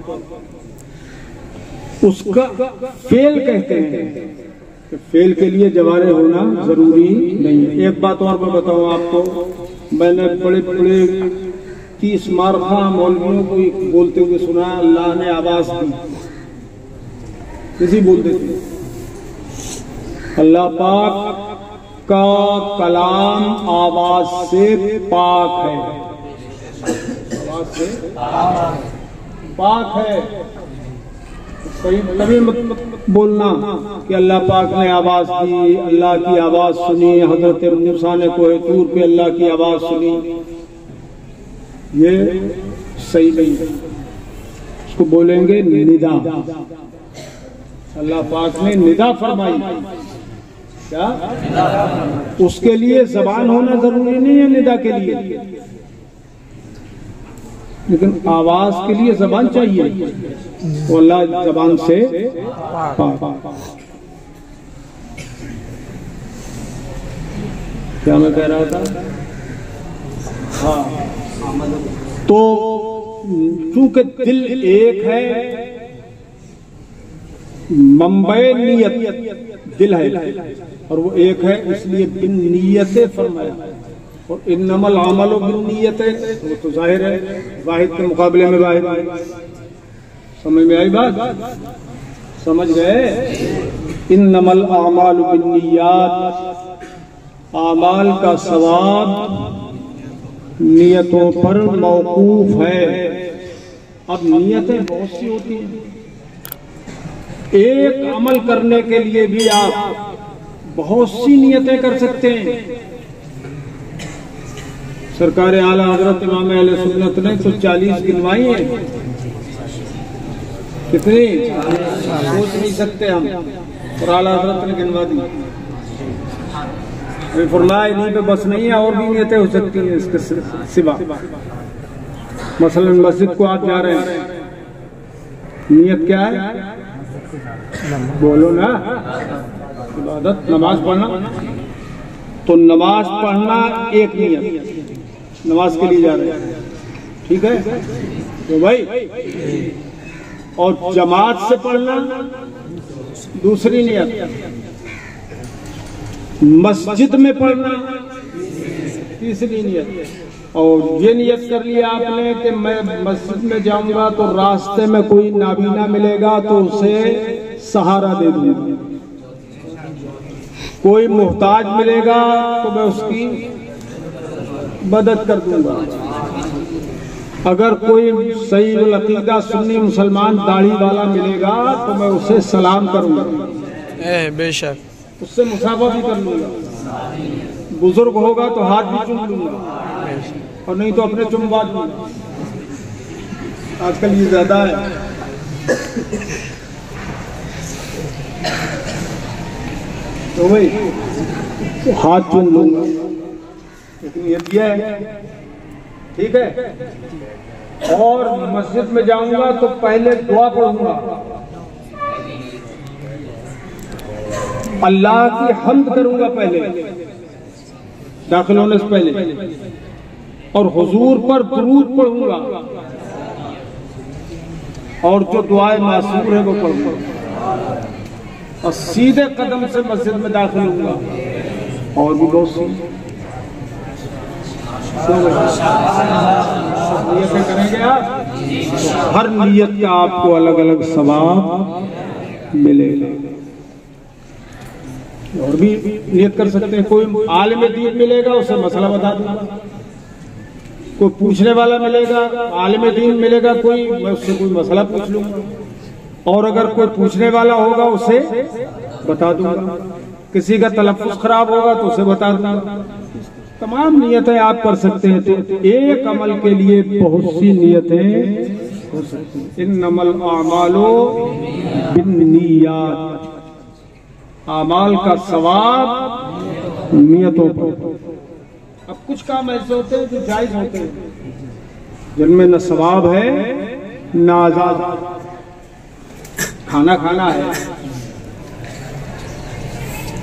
उसका फेल कहते हैं। फेल के लिए जवारे होना जरूरी नहीं है। एक बात और मैं बताऊं आपको, मैंने बड़े बड़े 30 मारखा मौलवियों को बोलते हुए सुना, अल्लाह ने आवाज दी, किसी बोलते थे अल्लाह पाक का कलाम आवाज से पाक है, आवाज से पाक है। कभी मत बोलना कि अल्लाह पाक ने आवाज दी, अल्लाह की आवाज सुनी, हजरत मूसा ने कोहे तूर पे अल्लाह की आवाज सुनी, ये सही नहीं है। उसको बोलेंगे निदा। अल्लाह पाक ने निदा फरमाई, क्या उसके लिए जबान होना जरूरी नहीं है निदा के लिए, लेकिन आवाज के लिए जबान चाहिए। वो अल्लाह जबान से क्या मैं कह रहा था? हाँ, तो चूंकि दिल एक है, मंबे नियत दिल है और वो एक है, इसलिए बिन नियते फरमाया। और इन्नमल अमलु बिन नियते, वो तो जाहिर है, वाहिद के मुकाबले में वाहिद। समझ में आई बात? समझ गए? इन्नमल अमालु बिन नियत, आमाल का सवाब नियतों पर मौकूफ है। अब नियतें बहुत सी होती हैं, एक अमल करने के लिए भी आप बहुत सी नियतें कर सकते हैं। सरकार आला हजरत इमाम अहले सुन्नत ने तो 40 गिनवाई है। कितनी सोच नहीं सकते हम, और आला हजरत ने गिनवा दी। फरमाया इन्हीं पे बस नहीं है, और भी नियतें हो सकती हैं इसके सिवा। मसलन मस्जिद को आप जा रहे हैं, नियत क्या है? बोलो ना, इबादत, नमाज पढ़ना। तो नमाज पढ़ना एक नियत, नमाज के लिए जा रहे हैं, ठीक है तो भाई। और जमात से पढ़ना दूसरी नियत मस्जिद में पढ़ना, तीसरी नियत। और ये नियत कर लिया आपने कि मैं मस्जिद में जाऊंगा तो रास्ते में कोई नाबीना मिलेगा तो उसे सहारा दे दूंगा, कोई मोहताज मिलेगा तो मैं उसकी मदद कर दूंगा, अगर कोई सही अकीदा सुन्नी मुसलमान दाढ़ी वाला मिलेगा तो मैं उसे सलाम करूंगा, बेशक उससे मुसाफा भी कर लूंगा, बुजुर्ग होगा तो हाथ भी चूम लूंगा और नहीं तो अपने चुम्बा दूंगा। आजकल ये ज्यादा है। तो भाई तो हाथ चूम लूंगा, लेकिन ये दिया है, ठीक है। और मस्जिद में जाऊंगा तो पहले दुआ पढ़ूंगा, अल्लाह की हम्द करूंगा पहले दाखिल होने से पहले, और हुजूर पर दुरूद पढ़ूंगा, और जो दुआएं मासूर है वो पढ़ूंगा, और सीधे कदम से मस्जिद में दाखिल होऊंगा। और भी बहुत सी नियतें करेंगे आप, तो हर नियत का आपको अलग अलग सवाब मिलेगा। और भी नियत कर सकते हैं, कोई आलिम दीन मिलेगा उसे मसला बता दूंगा, कोई पूछने वाला मिलेगा, आलिम दीन मिलेगा कोई, मैं उससे कोई मसला पूछ लूंगा, और अगर कोई पूछने वाला होगा उसे बता दूंगा, किसी का तलफ़्फ़ुज़ खराब होगा तो उसे बता दूंगा। तमाम नियतें आप कर सकते हैं। तो एक अमल के लिए बहुत सी नियतें हो सकती हैं। इन्नमल आमालो बिन्नियात, आमाल का सवाब नियतों पर। अब कुछ काम ऐसे होते हैं जो जायज होते हैं, जिनमें न सवाब है न आजाद। खाना खाना है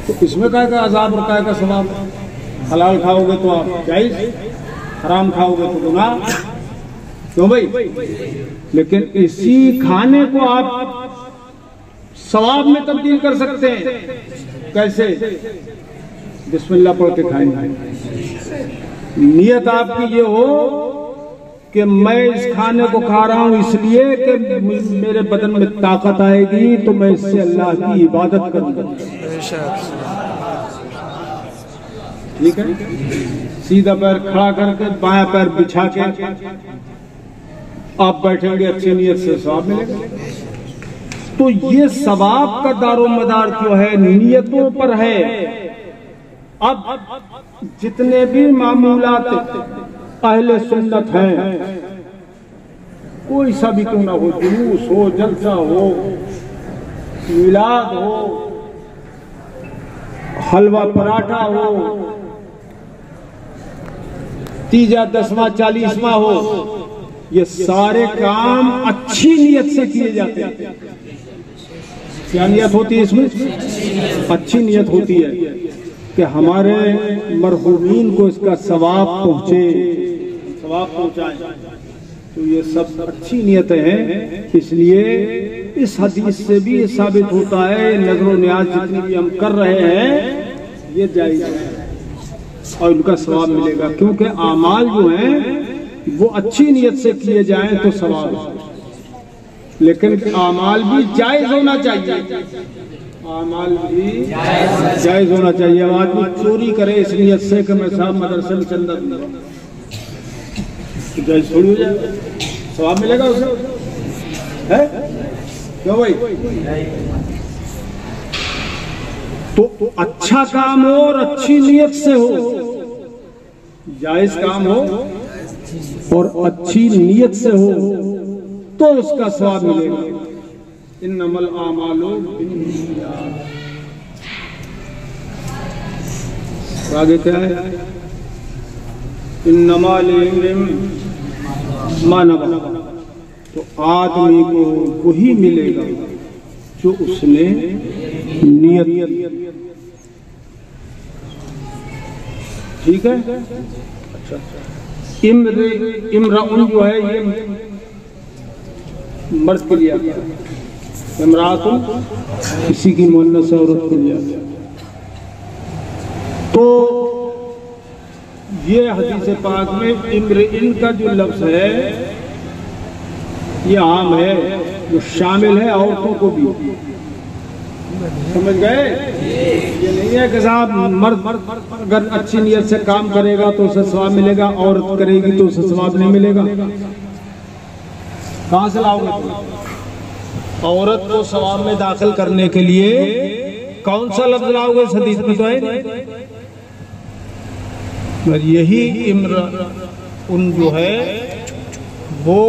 तो इसमें काय का आजाद और काय का सवाब। हलाल खाओगे तो आप जायज, हराम खाओगे तो गुनाह, क्यों भाई? लेकिन इसी खाने को आप सवाब में तब्दील कर सकते हैं। कैसे? बिस्मिल्लाह पढ़ के खाएंगे। नियत आपकी ये हो कि मैं इस खाने को खा रहा हूं इसलिए कि मेरे बदन में ताकत आएगी तो मैं इससे अल्लाह की इबादत करूंगा। ठीक है, सीधा पैर खड़ा करके बायां पैर बिछा के आप बैठेंगे, अच्छी नियत से सवाब मिलेगा। तो ये सवाब का दारोमदार जो है नियतों पर है। अब जितने भी मामूलात अहले सुन्नत हैं, कोई सा भी क्यों ना हो, जुलूस हो, जलसा हो, मिलाद हो, हलवा पराठा हो, तीजा, दसवां, 40वां हो, ये सारे काम अच्छी नियत से किए जाते हैं। क्या नियत होती है इसमें? अच्छी नियत होती है कि हमारे मरहूमीन को इसका सवाब पहुंचे, सवाब पहुंचाए। तो ये सब अच्छी नियतें हैं। इसलिए इस हदीस से भी ये साबित होता है नज़र और न्याज जितनी भी हम कर रहे हैं ये जायज़ है और उनका सवाब मिलेगा, क्योंकि आमाल जो हैं वो अच्छी नियत से किए जाएं तो सवाब। लेकिन आमाल भी जायज होना चाहिए, आमाल भी जायज होना चाहिए। अब आदमी चोरी करे इस नियत से कि मैं साहब मदरसे में चंदा दूंगा, तो जायज थोड़ी हो जाएगा, सवाब मिलेगा उसे, है क्यों भाई? तो अच्छा काम हो और अच्छी नियत से हो, जायज काम हो और अच्छी नियत से हो तो उसका सवाब मिलेगा। इन्नमल आमालु बिन्नियात। आगे क्या है? इन्नमा लिम्रिम मा नवा। तो आदमी को वही मिलेगा जो उसने नियत। ठीक है। अच्छा, इम्राउन जो है ये मर्द के लिए, इमरातुन किसी की मुअन्नस औरत को लिया गया। तो ये हदीस पाक में इम्रिइन का जो लफ्ज है ये आम है, जो शामिल है औरतों को भी। समझ गए? ये नहीं है कि साहब मर्द अगर अच्छी नीयत से काम करेगा तो उसे सवाब मिलेगा, औरत करेगी तो उसे सवाब नहीं मिलेगा। कहां से लाओगे? औरत को सवाब में दाखिल करने के लिए कौन सा लफ्ज लाओगे? इस हदीस में तो है नहीं। यही उन जो है वो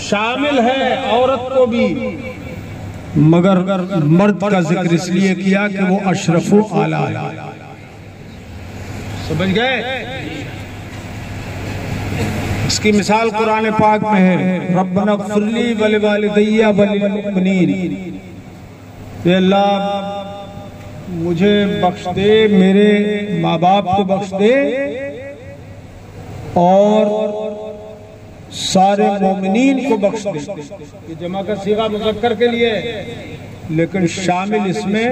शामिल है औरत को भी, मगर मर्द का जिक्र इसलिए किया कि वो अशरफो आला है। समझ गए? इसकी मिसाल कुरान पाक में है, रब्बना ग़फ़िरली वलिवालिदैया वलिल-मुमिनीन। ये अल्लाह मुझे बख्श दे, मेरे माँ बाप को बख्श दे और सारे मोमिनीन को बख्श दे। ये जमा का सीगा मुज़क्कर के लिए, लेकिन शामिल इसमें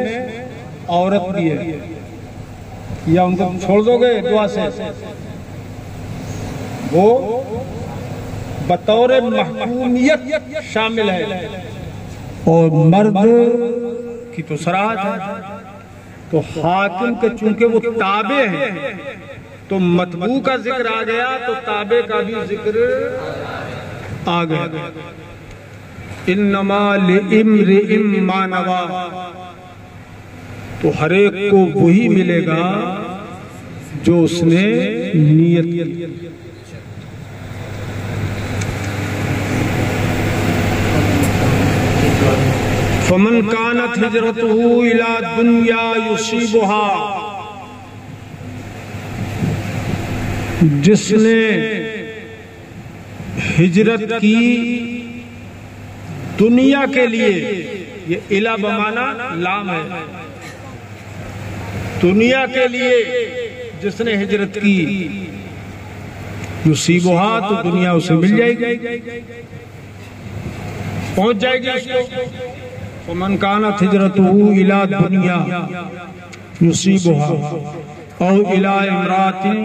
औरत भी है। या उनको छोड़ दोगे दुआ से? वो बतौर महकूमियत शामिल है और मर्द की तो सराहत है। तो हाकिम के चूंकि वो ताबे हैं तो मतबू का जिक्र आ गया, तो ताबे का भी जिक्र आ गया। इन्नमा लिइम्रिइम मा नवा, तो हर एक को वही मिलेगा जो उसने नियत की। फमन कानत हिजरतहु इला दुनिया युसीबुहा, जिसने हिजरत की दुनिया के लिए, ये इला बमाना लाम है, दुनिया के लिए जिसने हिजरत की, युसीबुहा तो दुनिया उसे मिल जाएगी, पहुंच जाएगी उसको। फमन कानत हिजरतहु इला दुनिया युसीबुहा औ इला इम्रातिन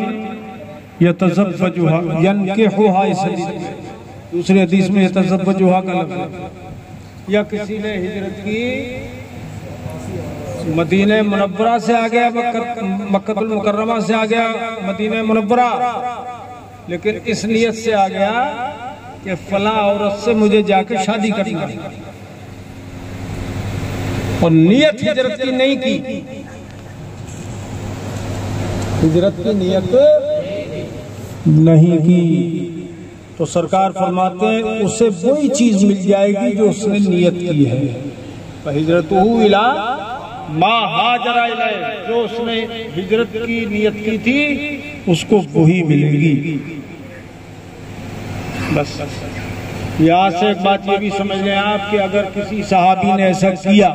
यतज़व्वजुहा यनकिहुहा। इस दूसरे हदीस में यतज़व्वजुहा का लफ्ज़। या किसी ने हिजरत की, मदीने मुनव्वरा से आ गया, मक्कतुल मुकर्रमा से आ गया मदीने मुनव्वरा, लेकिन इस नियत से आ गया कि फला औरत से मुझे जाकर शादी करनी है, और नियत हिजरत की नहीं की, हिजरत की नियत नहीं की, तो सरकार फरमाते हैं उसे वही चीज मिल जाएगी जो उसने नियत की है। हिजरतहु इला मा हाजरा इलैहि, जो उसने हिजरत की नियत की थी उसको वही मिलेगी। बस यहाँ से एक बात ये भी समझ लें आप कि अगर किसी सहाबी ने ऐसा किया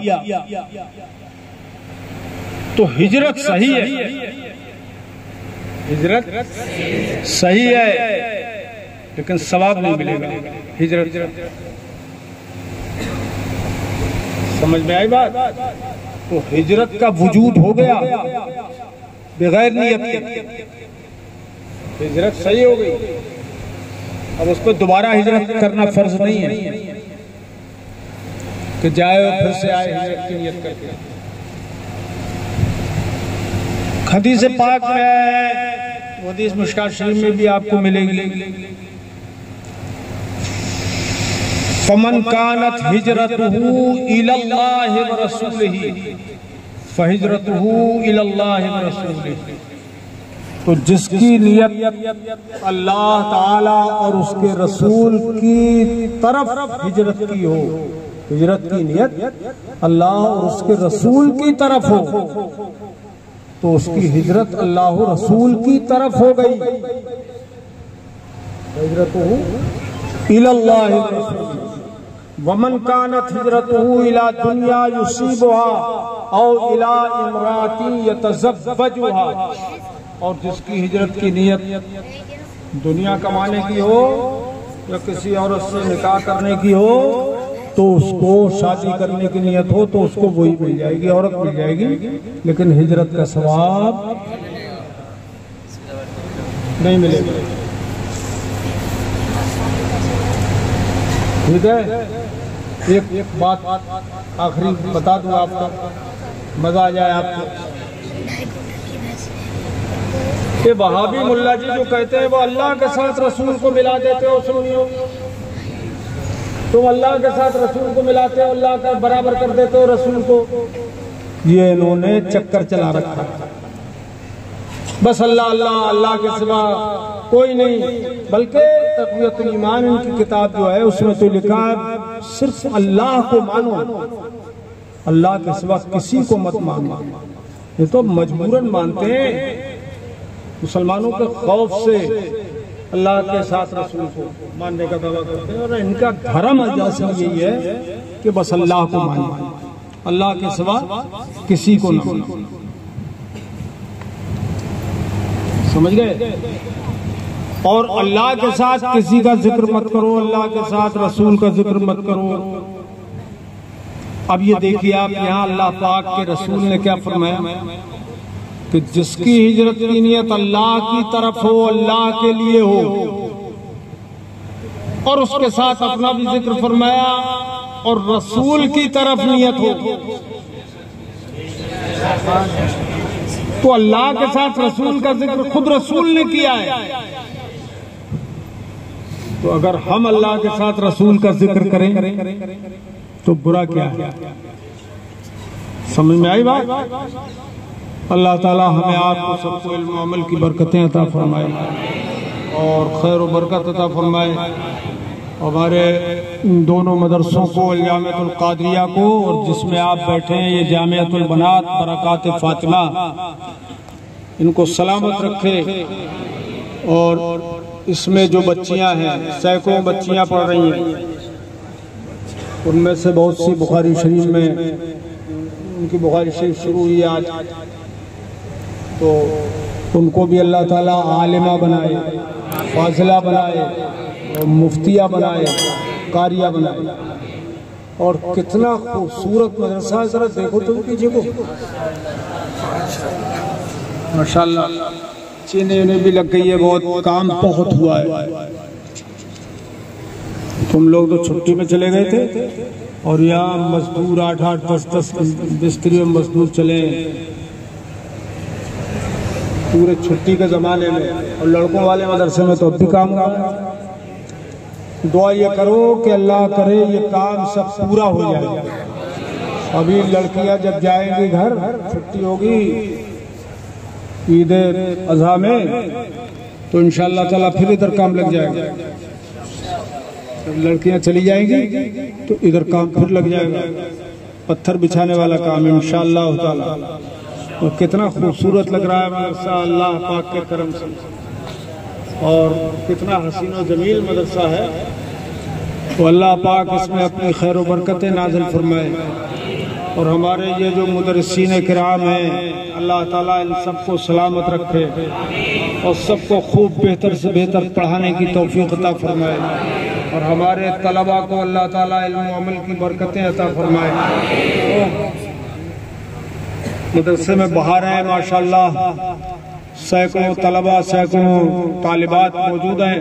तो हिजरत सही है, हिजरत सही है, लेकिन सवाब नहीं मिलेगा। हिजरत समझ में आई बात? तो हिजरत का वजूद हो गया बगैर नियत के, हिजरत सही हो गई। अब उसको दोबारा हिजरत करना फर्ज नहीं है कि जाए और फिर से आए हिजरत की नियत करके। हदीस पाक में, हदीस मुश्कात शरीफ में भी आपको मिलेगी, फमन कानत हिजरतहु इलल्लाहि व रसूलिही फहिजरतहु इलल्लाहि व रसूलिही। तो जिसकी नियत अल्लाह ताला और उसके रसूल की तरफ हिजरत की हो, हिजरत की नियत अल्लाह और उसके रसूल की तरफ हो, तो उसकी हिजरत अल्लाह और रसूल की तरफ हो गई। हिजरतहु इलल्लाहि व रसूलिही। वमन कानत हिजरतहु इला दुनिया युसीबुहा औ इला इम्राती यतज़व्वजुहा, और जिसकी हिजरत की नियत दुनिया कमाने की हो या किसी औरत से निकाह करने की हो, तो उसको शादी करने की नियत हो तो उसको वही मिल जाएगी, औरत मिल जाएगी, लेकिन हिजरत का सवाब नहीं मिलेगा। ठीक है, एक बात आखिरी बता दूं आपको, मजा आ जाए आपको। ये वहाबी मुल्ला जी जो कहते हैं वो अल्लाह के साथ रसूल को मिला देते हो, सुनियो तुम अल्लाह के साथ रसूल को मिलाते हो, अल्लाह का बराबर कर देते हो रसूल को, ये इन्होंने चक्कर चला रखा है। बस अल्लाह अल्लाह, अल्लाह के सिवा कोई नहीं। बल्कि तक़वियतुल ईमान इनकी किताब जो है उसमें तो लिखा है सिर्फ अल्लाह को मानो, अल्लाह के सिवा किसी को मत मानो। ये तो मजबूरन मानते हैं, मुसलमानों के खौफ से अल्लाह के साथ रसूल को मानने का दावा करते हैं। और इनका धर्म अजाज़ यही है कि बस अल्लाह को मानो, अल्लाह के सिवा किसी को ना मानो। समझ गए? और अल्लाह के साथ किसी का जिक्र मत करो, अल्लाह के साथ रसूल का जिक्र मत करो। अब ये देखिए आप, यहाँ अल्लाह पाक के रसूल ने क्या फरमाया कि जिसकी हिजरत की नियत अल्लाह की तरफ हो, अल्लाह के लिए हो, और उसके साथ अपना भी जिक्र फरमाया, और रसूल की तरफ नियत हो, तो अल्लाह के साथ रसूल का जिक्र खुद रसूल ने किया है। तो अगर हम अल्लाह के साथ रसूल का जिक्र करें तो बुरा क्या है? समझ में आई बात? अल्लाह ताला हमें आपको सबको इल्म और अमल की बरकतें अता फरमाए और खैर और बरकत अता फरमाए। हमारे दोनों मदरसों को, जामिअतुल कादरिया को और जिसमें आप बैठे हैं ये जामिअतुल बनात बरकात फातिमा, इनको सलामत रखे। और इसमें जो बच्चियां हैं, सैकड़ों बच्चियां पढ़ रही हैं, उनमें से बहुत सी बुखारी शरीफ में, उनकी बुखारी शरीफ शुरू हुई आज, तो उनको भी अल्लाह ताला आलिमा बनाए, फाजिला बनाए, और मुफ्तिया बनाए, कारिया बनाए। और कितना खूबसूरत मदरसा है, जरा देखो तुम पीछे को, माशाल्लाह। चीनी भी लग गई है, बहुत काम बहुत हुआ है। तुम लोग तो छुट्टी में चले गए थे और यहाँ मजदूर 8-8, 10-10 मिस्त्री में मजदूर चले पूरे छुट्टी के ज़माने में। और लड़कों वाले मदरसे में तो अब भी काम दुआ ये करो कि अल्लाह करे ये काम सब पूरा हो जाए। अभी लड़कियां जब जाएंगी घर, छुट्टी होगी ईद अज़हा में, तो इंशाअल्लाह ताला फिर इधर काम लग जाएगा। जब लड़कियां चली जाएंगी तो इधर काम फिर लग जाएगा, पत्थर बिछाने वाला काम इंशाअल्लाह ताला। और कितना खूबसूरत लग रहा है मदरसा अल्लाह पाक के करम से, और कितना हसीन और जमील मदरसा है। तो अल्लाह पाक इसमें अपनी खैर व बरकतें नाज़िल फरमाए। और हमारे ये जो मुदर्रिसीन किराम हैं, अल्लाह ताला इन सबको सलामत रखे और सबको खूब बेहतर से बेहतर पढ़ाने की तौफीक अता फरमाए। और हमारे तलबा को अल्लाह ताला इल्म व अमल की बरकतें अता फरमाए। मदरसे में बाहर हैं माशाअल्लाह, सैकड़ों तलबा, सैकड़ों तालिबात मौजूद हैं।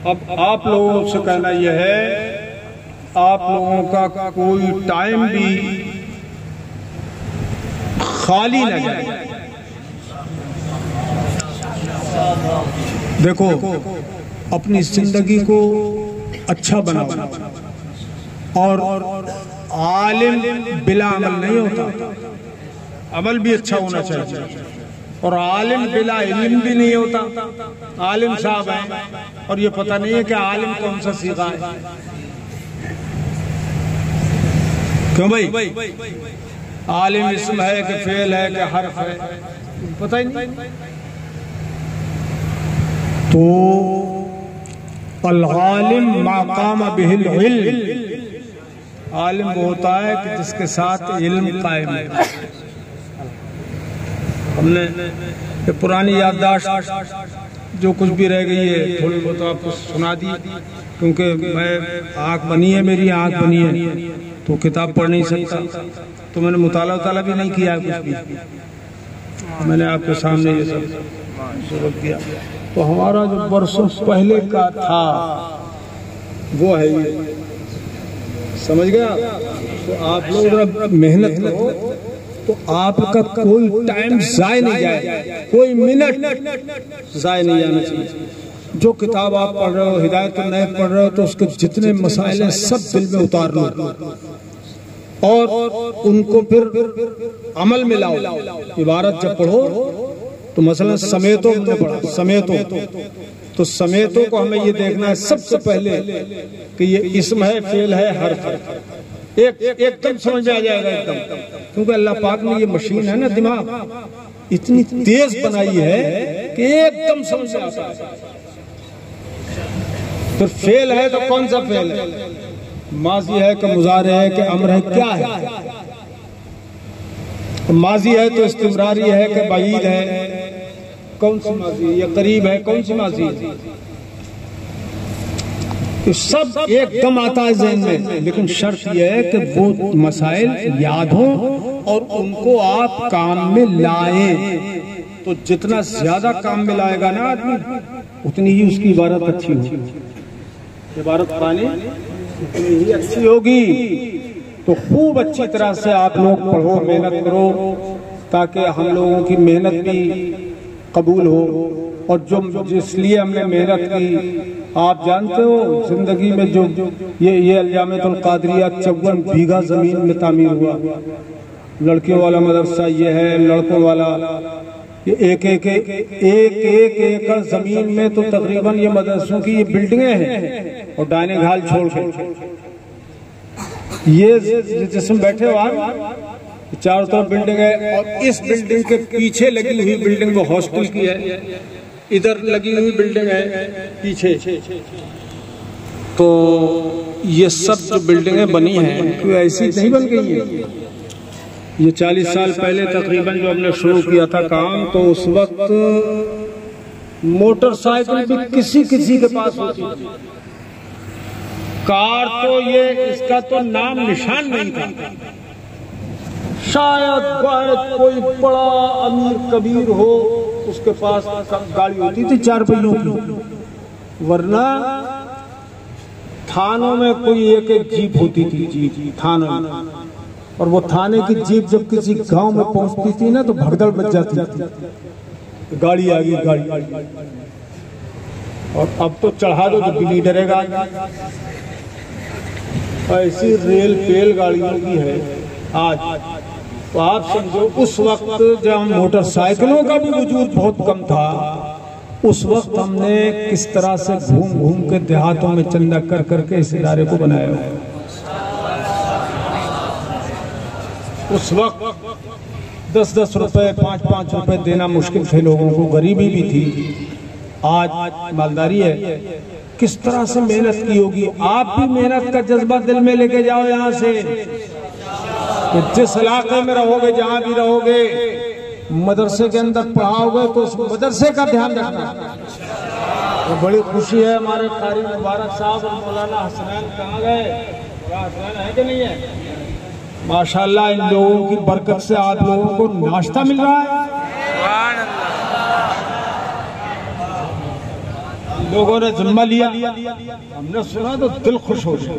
अब आप लोगों से कहना यह है, आप लोगों का कोई टाइम भी खाली न जाए। देखो, अपनी जिंदगी को अच्छा बनाओ। और आलिम बिला अमल नहीं होता, अमल भी अच्छा होना चाहिए। और आलिम बिला इल्म भी नहीं होता। आलिम साहब हैं और ये पता नहीं है कि आलिम कौन सा सीखा है। क्यों भाई? आलिम इस्म है कि फेल है कि हर्फ है, पता ही नहीं। तो अल-आलिम मा काम बिहिल इल्म, आलिम वो होता है कि जिसके साथ इल्म कायम है। हमने ये पुरानी याददाश्त जो कुछ भी रह गई है थोड़ी बहुत आपको सुना दी क्योंकि मैं आँख बनी है, मेरी आँख बनी है तो किताब पढ़ नहीं सकता, तो मैंने मुताला भी नहीं किया कुछ भी, मैंने आपके सामने ये सब शुरू किया। तो हमारा जो बरसों पहले का था वो है ये, समझ गया। तो आप लोग जरा मेहनत करो तो आपका कोई टाइम जाए नहीं जाए, कोई मिनट जाए नहीं जाना चाहिए। जो किताब आप पढ़ रहे हो, हिदायत नहीं पढ़ रहे हो, तो उसके जितने मसाइल हैं सब दिल में उतार लो और उनको फिर अमल में लाओ। इबारत जब पढ़ो तो मसलन समेतो हमने पढ़ा, समेतो तो समेतो को हमें ये देखना है सबसे पहले कि ये इस्म है, फेल है, हर्फ है, एकदम समझ में आ जाएगा एकदम, क्योंकि अल्लाह पाक ने ये मशीन है ना, दिमाग इतनी तेज बनाई है कि एकदम समझ में आता है। तो फेल है तो कौन सा फेल है, माजी है कि मुजारे है कि अम्र है, क्या है? माजी है तो इस्तिमरारी है कि बाईद है, कौन सी माजी है, या करीब है, कौन सी माजी है? तो सब एकदम आता है ज़हन में, लेकिन शर्त यह है कि वो मसाइल याद हो और उनको आप काम में लाए। तो जितना ज्यादा काम में लाएगा ना आदमी, उतनी ही उसकी इबारत अच्छी होगी, इबारत पानी उतनी ही अच्छी होगी। तो खूब अच्छी तरह से आप लोग पढ़ो, मेहनत करो, ताकि हम लोगों की मेहनत भी कबूल हो। और जो जिसलिए हमने मेहनत की, आप जानते हो जिंदगी में जो ये अल-जामिअतुल कादरिया 54 बीघा जमीन में तामीर हुआ, लड़कियों वाला मदरसा ये है, लड़कों वाला ये एक एकड़ जमीन में तो तकरीबन ये मदरसों की ये बिल्डिंगें हैं। और डाइनिंग हॉल छोड़ के ये जिसमें बैठे हो आप, चारों तरफ बिल्डिंग है, और इस बिल्डिंग के पीछे लगी हुई बिल्डिंग वो हॉस्टल की है, इधर लगी हुई बिल्डिंग है पीछे। तो ये सब जो बिल्डिंगें बनी हैं तो ऐसी नहीं बन गई है। ये 40 साल पहले तकरीबन जो हमने शुरू किया था काम, तो उस वक्त मोटरसाइकिल भी किसी के पास होती थी, कार तो ये इसका तो नाम निशान नहीं था। शायद कोई बड़ा अमीर कबीर हो उसके पास गाड़ी होती थी 4 पहियों की, वरना थानों में कोई एक जीप होती थी, जीप थानों में। और वो थाने की जीप जब किसी गांव में पहुंचती थी ना तो भगदड़ बच जाती थी, गाड़ी आ गई गाड़ी। और अब तो चढ़ा दो तो बिल्ली डरेगा। ऐसी रेल पेल गाड़ियों की है आज। तो आप समझो उस वक्त जब मोटरसाइकिलों का भी वजूद बहुत कम था, उस वक्त हमने किस तरह से घूम घूम के देहातों में चंदा कर करके इस इदारे को बनाया। उस वक्त 10-10 रुपए 5-5 रुपए देना मुश्किल थे लोगों को, गरीबी भी थी। आज मालदारी है। किस तरह से मेहनत की होगी। आप भी मेहनत का जज्बा दिल में लेके जाओ यहाँ से। तो जिस इलाके में रहोगे, जहाँ भी रहोगे, मदरसे के अंदर पढ़ाओगे तो उस मदरसे का ध्यान रखना। तो बड़ी खुशी है हमारे कारी मुबारक साहब और मौलाना हसनैन कहाँ गए? हसनैन है कि नहीं है? माशाल्लाह इन लोगों की बरकत से आप लोगों को नाश्ता मिल रहा है। लोगों ने जिम्मा लिया, हमने सुना तो दिल खुश हो गया।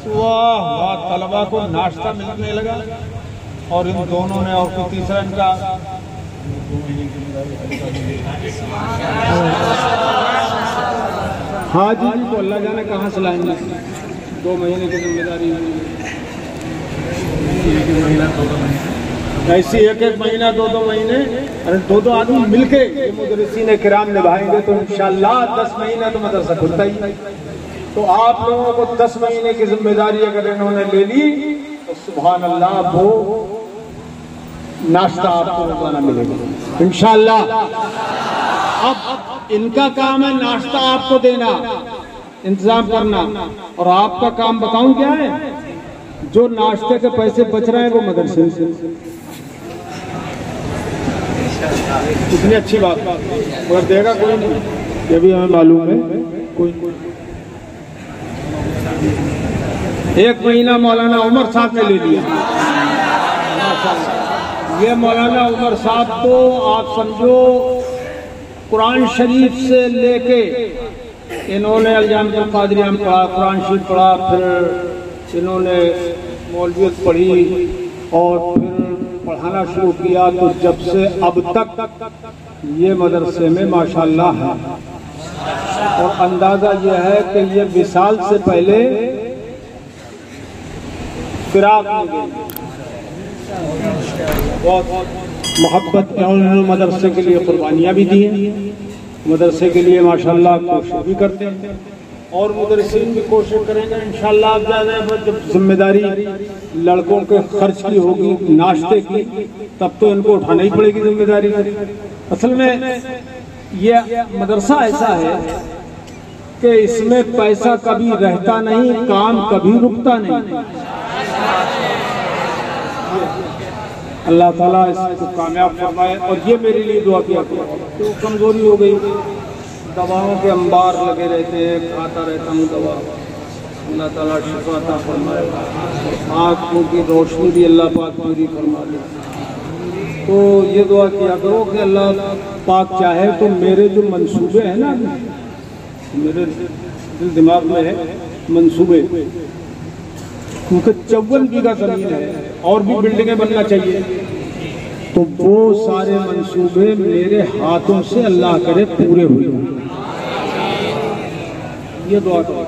वाह वाह, तलबा को नाश्ता मिलने लगा। और इन दोनों ने, और कोई तीसरा इनका हाँ जी तो अल्लाह जाने कहाँ से लाएंगे। 2 महीने की जिम्मेदारी, ऐसी 1-1 महीना 2-2 महीने, अरे 2-2 आदमी मिलके मुदर्रिसीन किराम निभाएंगे तो इंशाअल्लाह 10 महीना तो मदरसा खुलता ही। तो आप लोगों को 10 महीने की जिम्मेदारी अगर इन्होंने ले ली तो सुभान अल्लाह वो नाश्ता आपको रोजाना मिलेगा इंशाअल्लाह। अब इनका काम है नाश्ता आपको देना, इंतजाम करना, और आपका काम बताऊं क्या है? जो नाश्ते के पैसे बच रहे हैं वो मदरसे से। इतनी अच्छी बात, मगर देगा कोई नहीं, ये भी हमें मालूम है। कोई 1 महीना मौलाना उमर साहब ने ले लिया। ये मौलाना उमर साहब तो आप समझो कुरान शरीफ से लेके इन्होंने अलजामिया कादरिया में पढ़ा, कुरान शरीफ पढ़ा, फिर इन्होंने मौलवियत पढ़ी और फिर पढ़ाना शुरू किया। तो जब से अब तक ये मदरसे में माशाल्लाह है। और अंदाजा यह है कि ये विसाल से पहले फिराक में गए। बहुत मोहब्बत उन्होंने मदरसे के लिए कुर्बानियाँ भी दी हैं, मदरसे के लिए माशाल्लाह कोशिश भी करते हैं और मुदर्रिसीन भी कोशिश करेंगे इंशाल्लाह। अब ज़्यादा जब जिम्मेदारी लड़कों के खर्च की होगी, नाश्ते की, तब तो इनको उठाना ही पड़ेगी जिम्मेदारी। असल में ये मदरसा ऐसा है कि इसमें पैसा कभी रहता नहीं, काम कभी रुकता नहीं। अल्लाह ताला इसको कामयाब फरमाए। और ये मेरे लिए दुआ किया तो कमज़ोरी हो गई, दवाओं के अंबार लगे रहते हैं, खाता रहता हूँ दवा। अल्लाह ताला शिफा अता फरमाए, आँखों की रोशनी भी अल्लाह पाक पूरी फरमा दे। तो ये दुआ किया करो कि अल्लाह पाक चाहे तो मेरे जो मंसूबे हैं ना, मेरे दिल दिमाग में है मंसूबे, क्योंकि 54 बीघा ज़मीन है और भी बिल्डिंगें बनना चाहिए, तो वो सारे मंसूबे मेरे हाथों से अल्लाह करे पूरे हुए हों। ये दुआ करो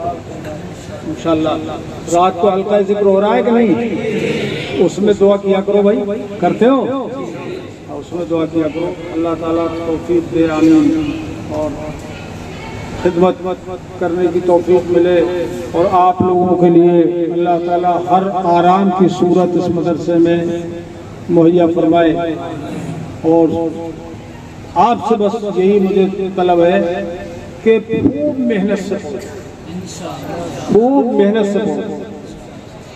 इंशाल्लाह। रात को हल्का जिक्र हो रहा है कि नहीं, उसमें दुआ किया करो भाई, करते हो, उसमें दुआ किया करो। अल्लाह ताला तौफीक दे, आमीन। और खिदमत करने की तौफीक मिले और आप लोगों के लिए अल्लाह ताला हर आराम की सूरत इस मदरसे में मुहैया फरमाए। और आपसे बस यही मुझे तलब है कि खूब मेहनत से खूब मेहनत से पढ़ो।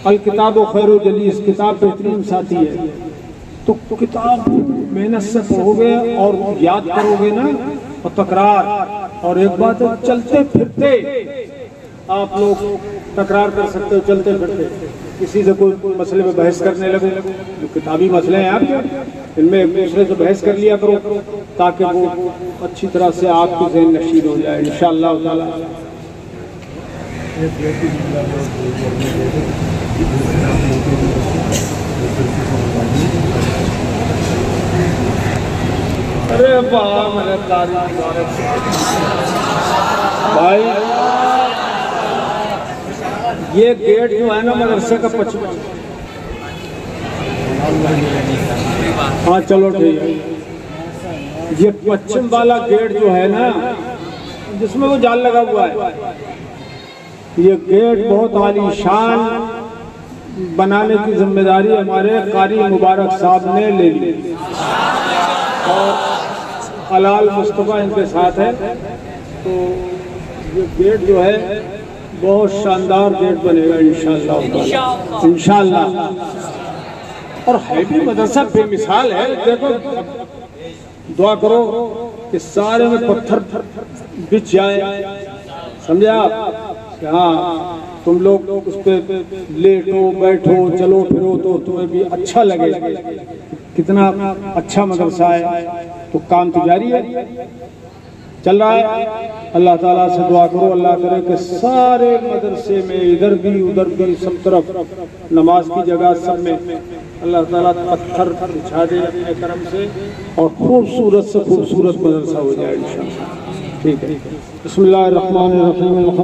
अल किताब खैर जलीस, किताब बेहतरीन साथी है। तो किताब मेहनत से पढ़ोगे और याद करोगे ना, और तकरार। और एक बात है, चलते फिरते आप लोग तकरार कर सकते हो, चलते फिरते किसी से कोई मसले में बहस करने लगो, जो किताबी मसले हैं आपके, इनमें एक दूसरे से बहस कर लिया करो ताकि वो अच्छी तरह से आपकी ज़हन नशीद हो जाए इंशाअल्लाह ताला। अरे वाह मेरे भाई, ये गेट जो है ना मदरसे का पश्चिम, हाँ चलो ठीक है, ये पश्चिम वाला गेट जो है ना जिसमें वो जाल लगा हुआ है, ये गेट बहुत आलीशान बनाने की जिम्मेदारी हमारे कारी मुबारक साहब ने ले ली और हलाल मुस्तफा इनके साथ है। तो ये गेट जो है बहुत शानदार गेट बनेगा इंशाअल्लाह इंशाअल्लाह। और है भी मदरसा बेमिसाल है। देखो दुआ करो कि सारे में पत्थर बिछ जाए, समझे आप? हाँ तुम लोग उस पर लेटो बैठो चलो फिरो तो तुम्हें भी अच्छा लगे, कितना अच्छा मदरसा है। तो काम तो जारी है, चल रहा है। अल्लाह ताला से दुआ करो, अल्लाह करे कि सारे मदरसे में इधर भी उधर भी सब तरफ नमाज की जगह सब में अल्लाह ताला पत्थर बिछा दे अपने करम से और खूबसूरत से खूबसूरत मदरसा हो जाए इंशाअल्लाह। ठीक है, बिस्मिल्लाहिर्रहमानिर्रहीम।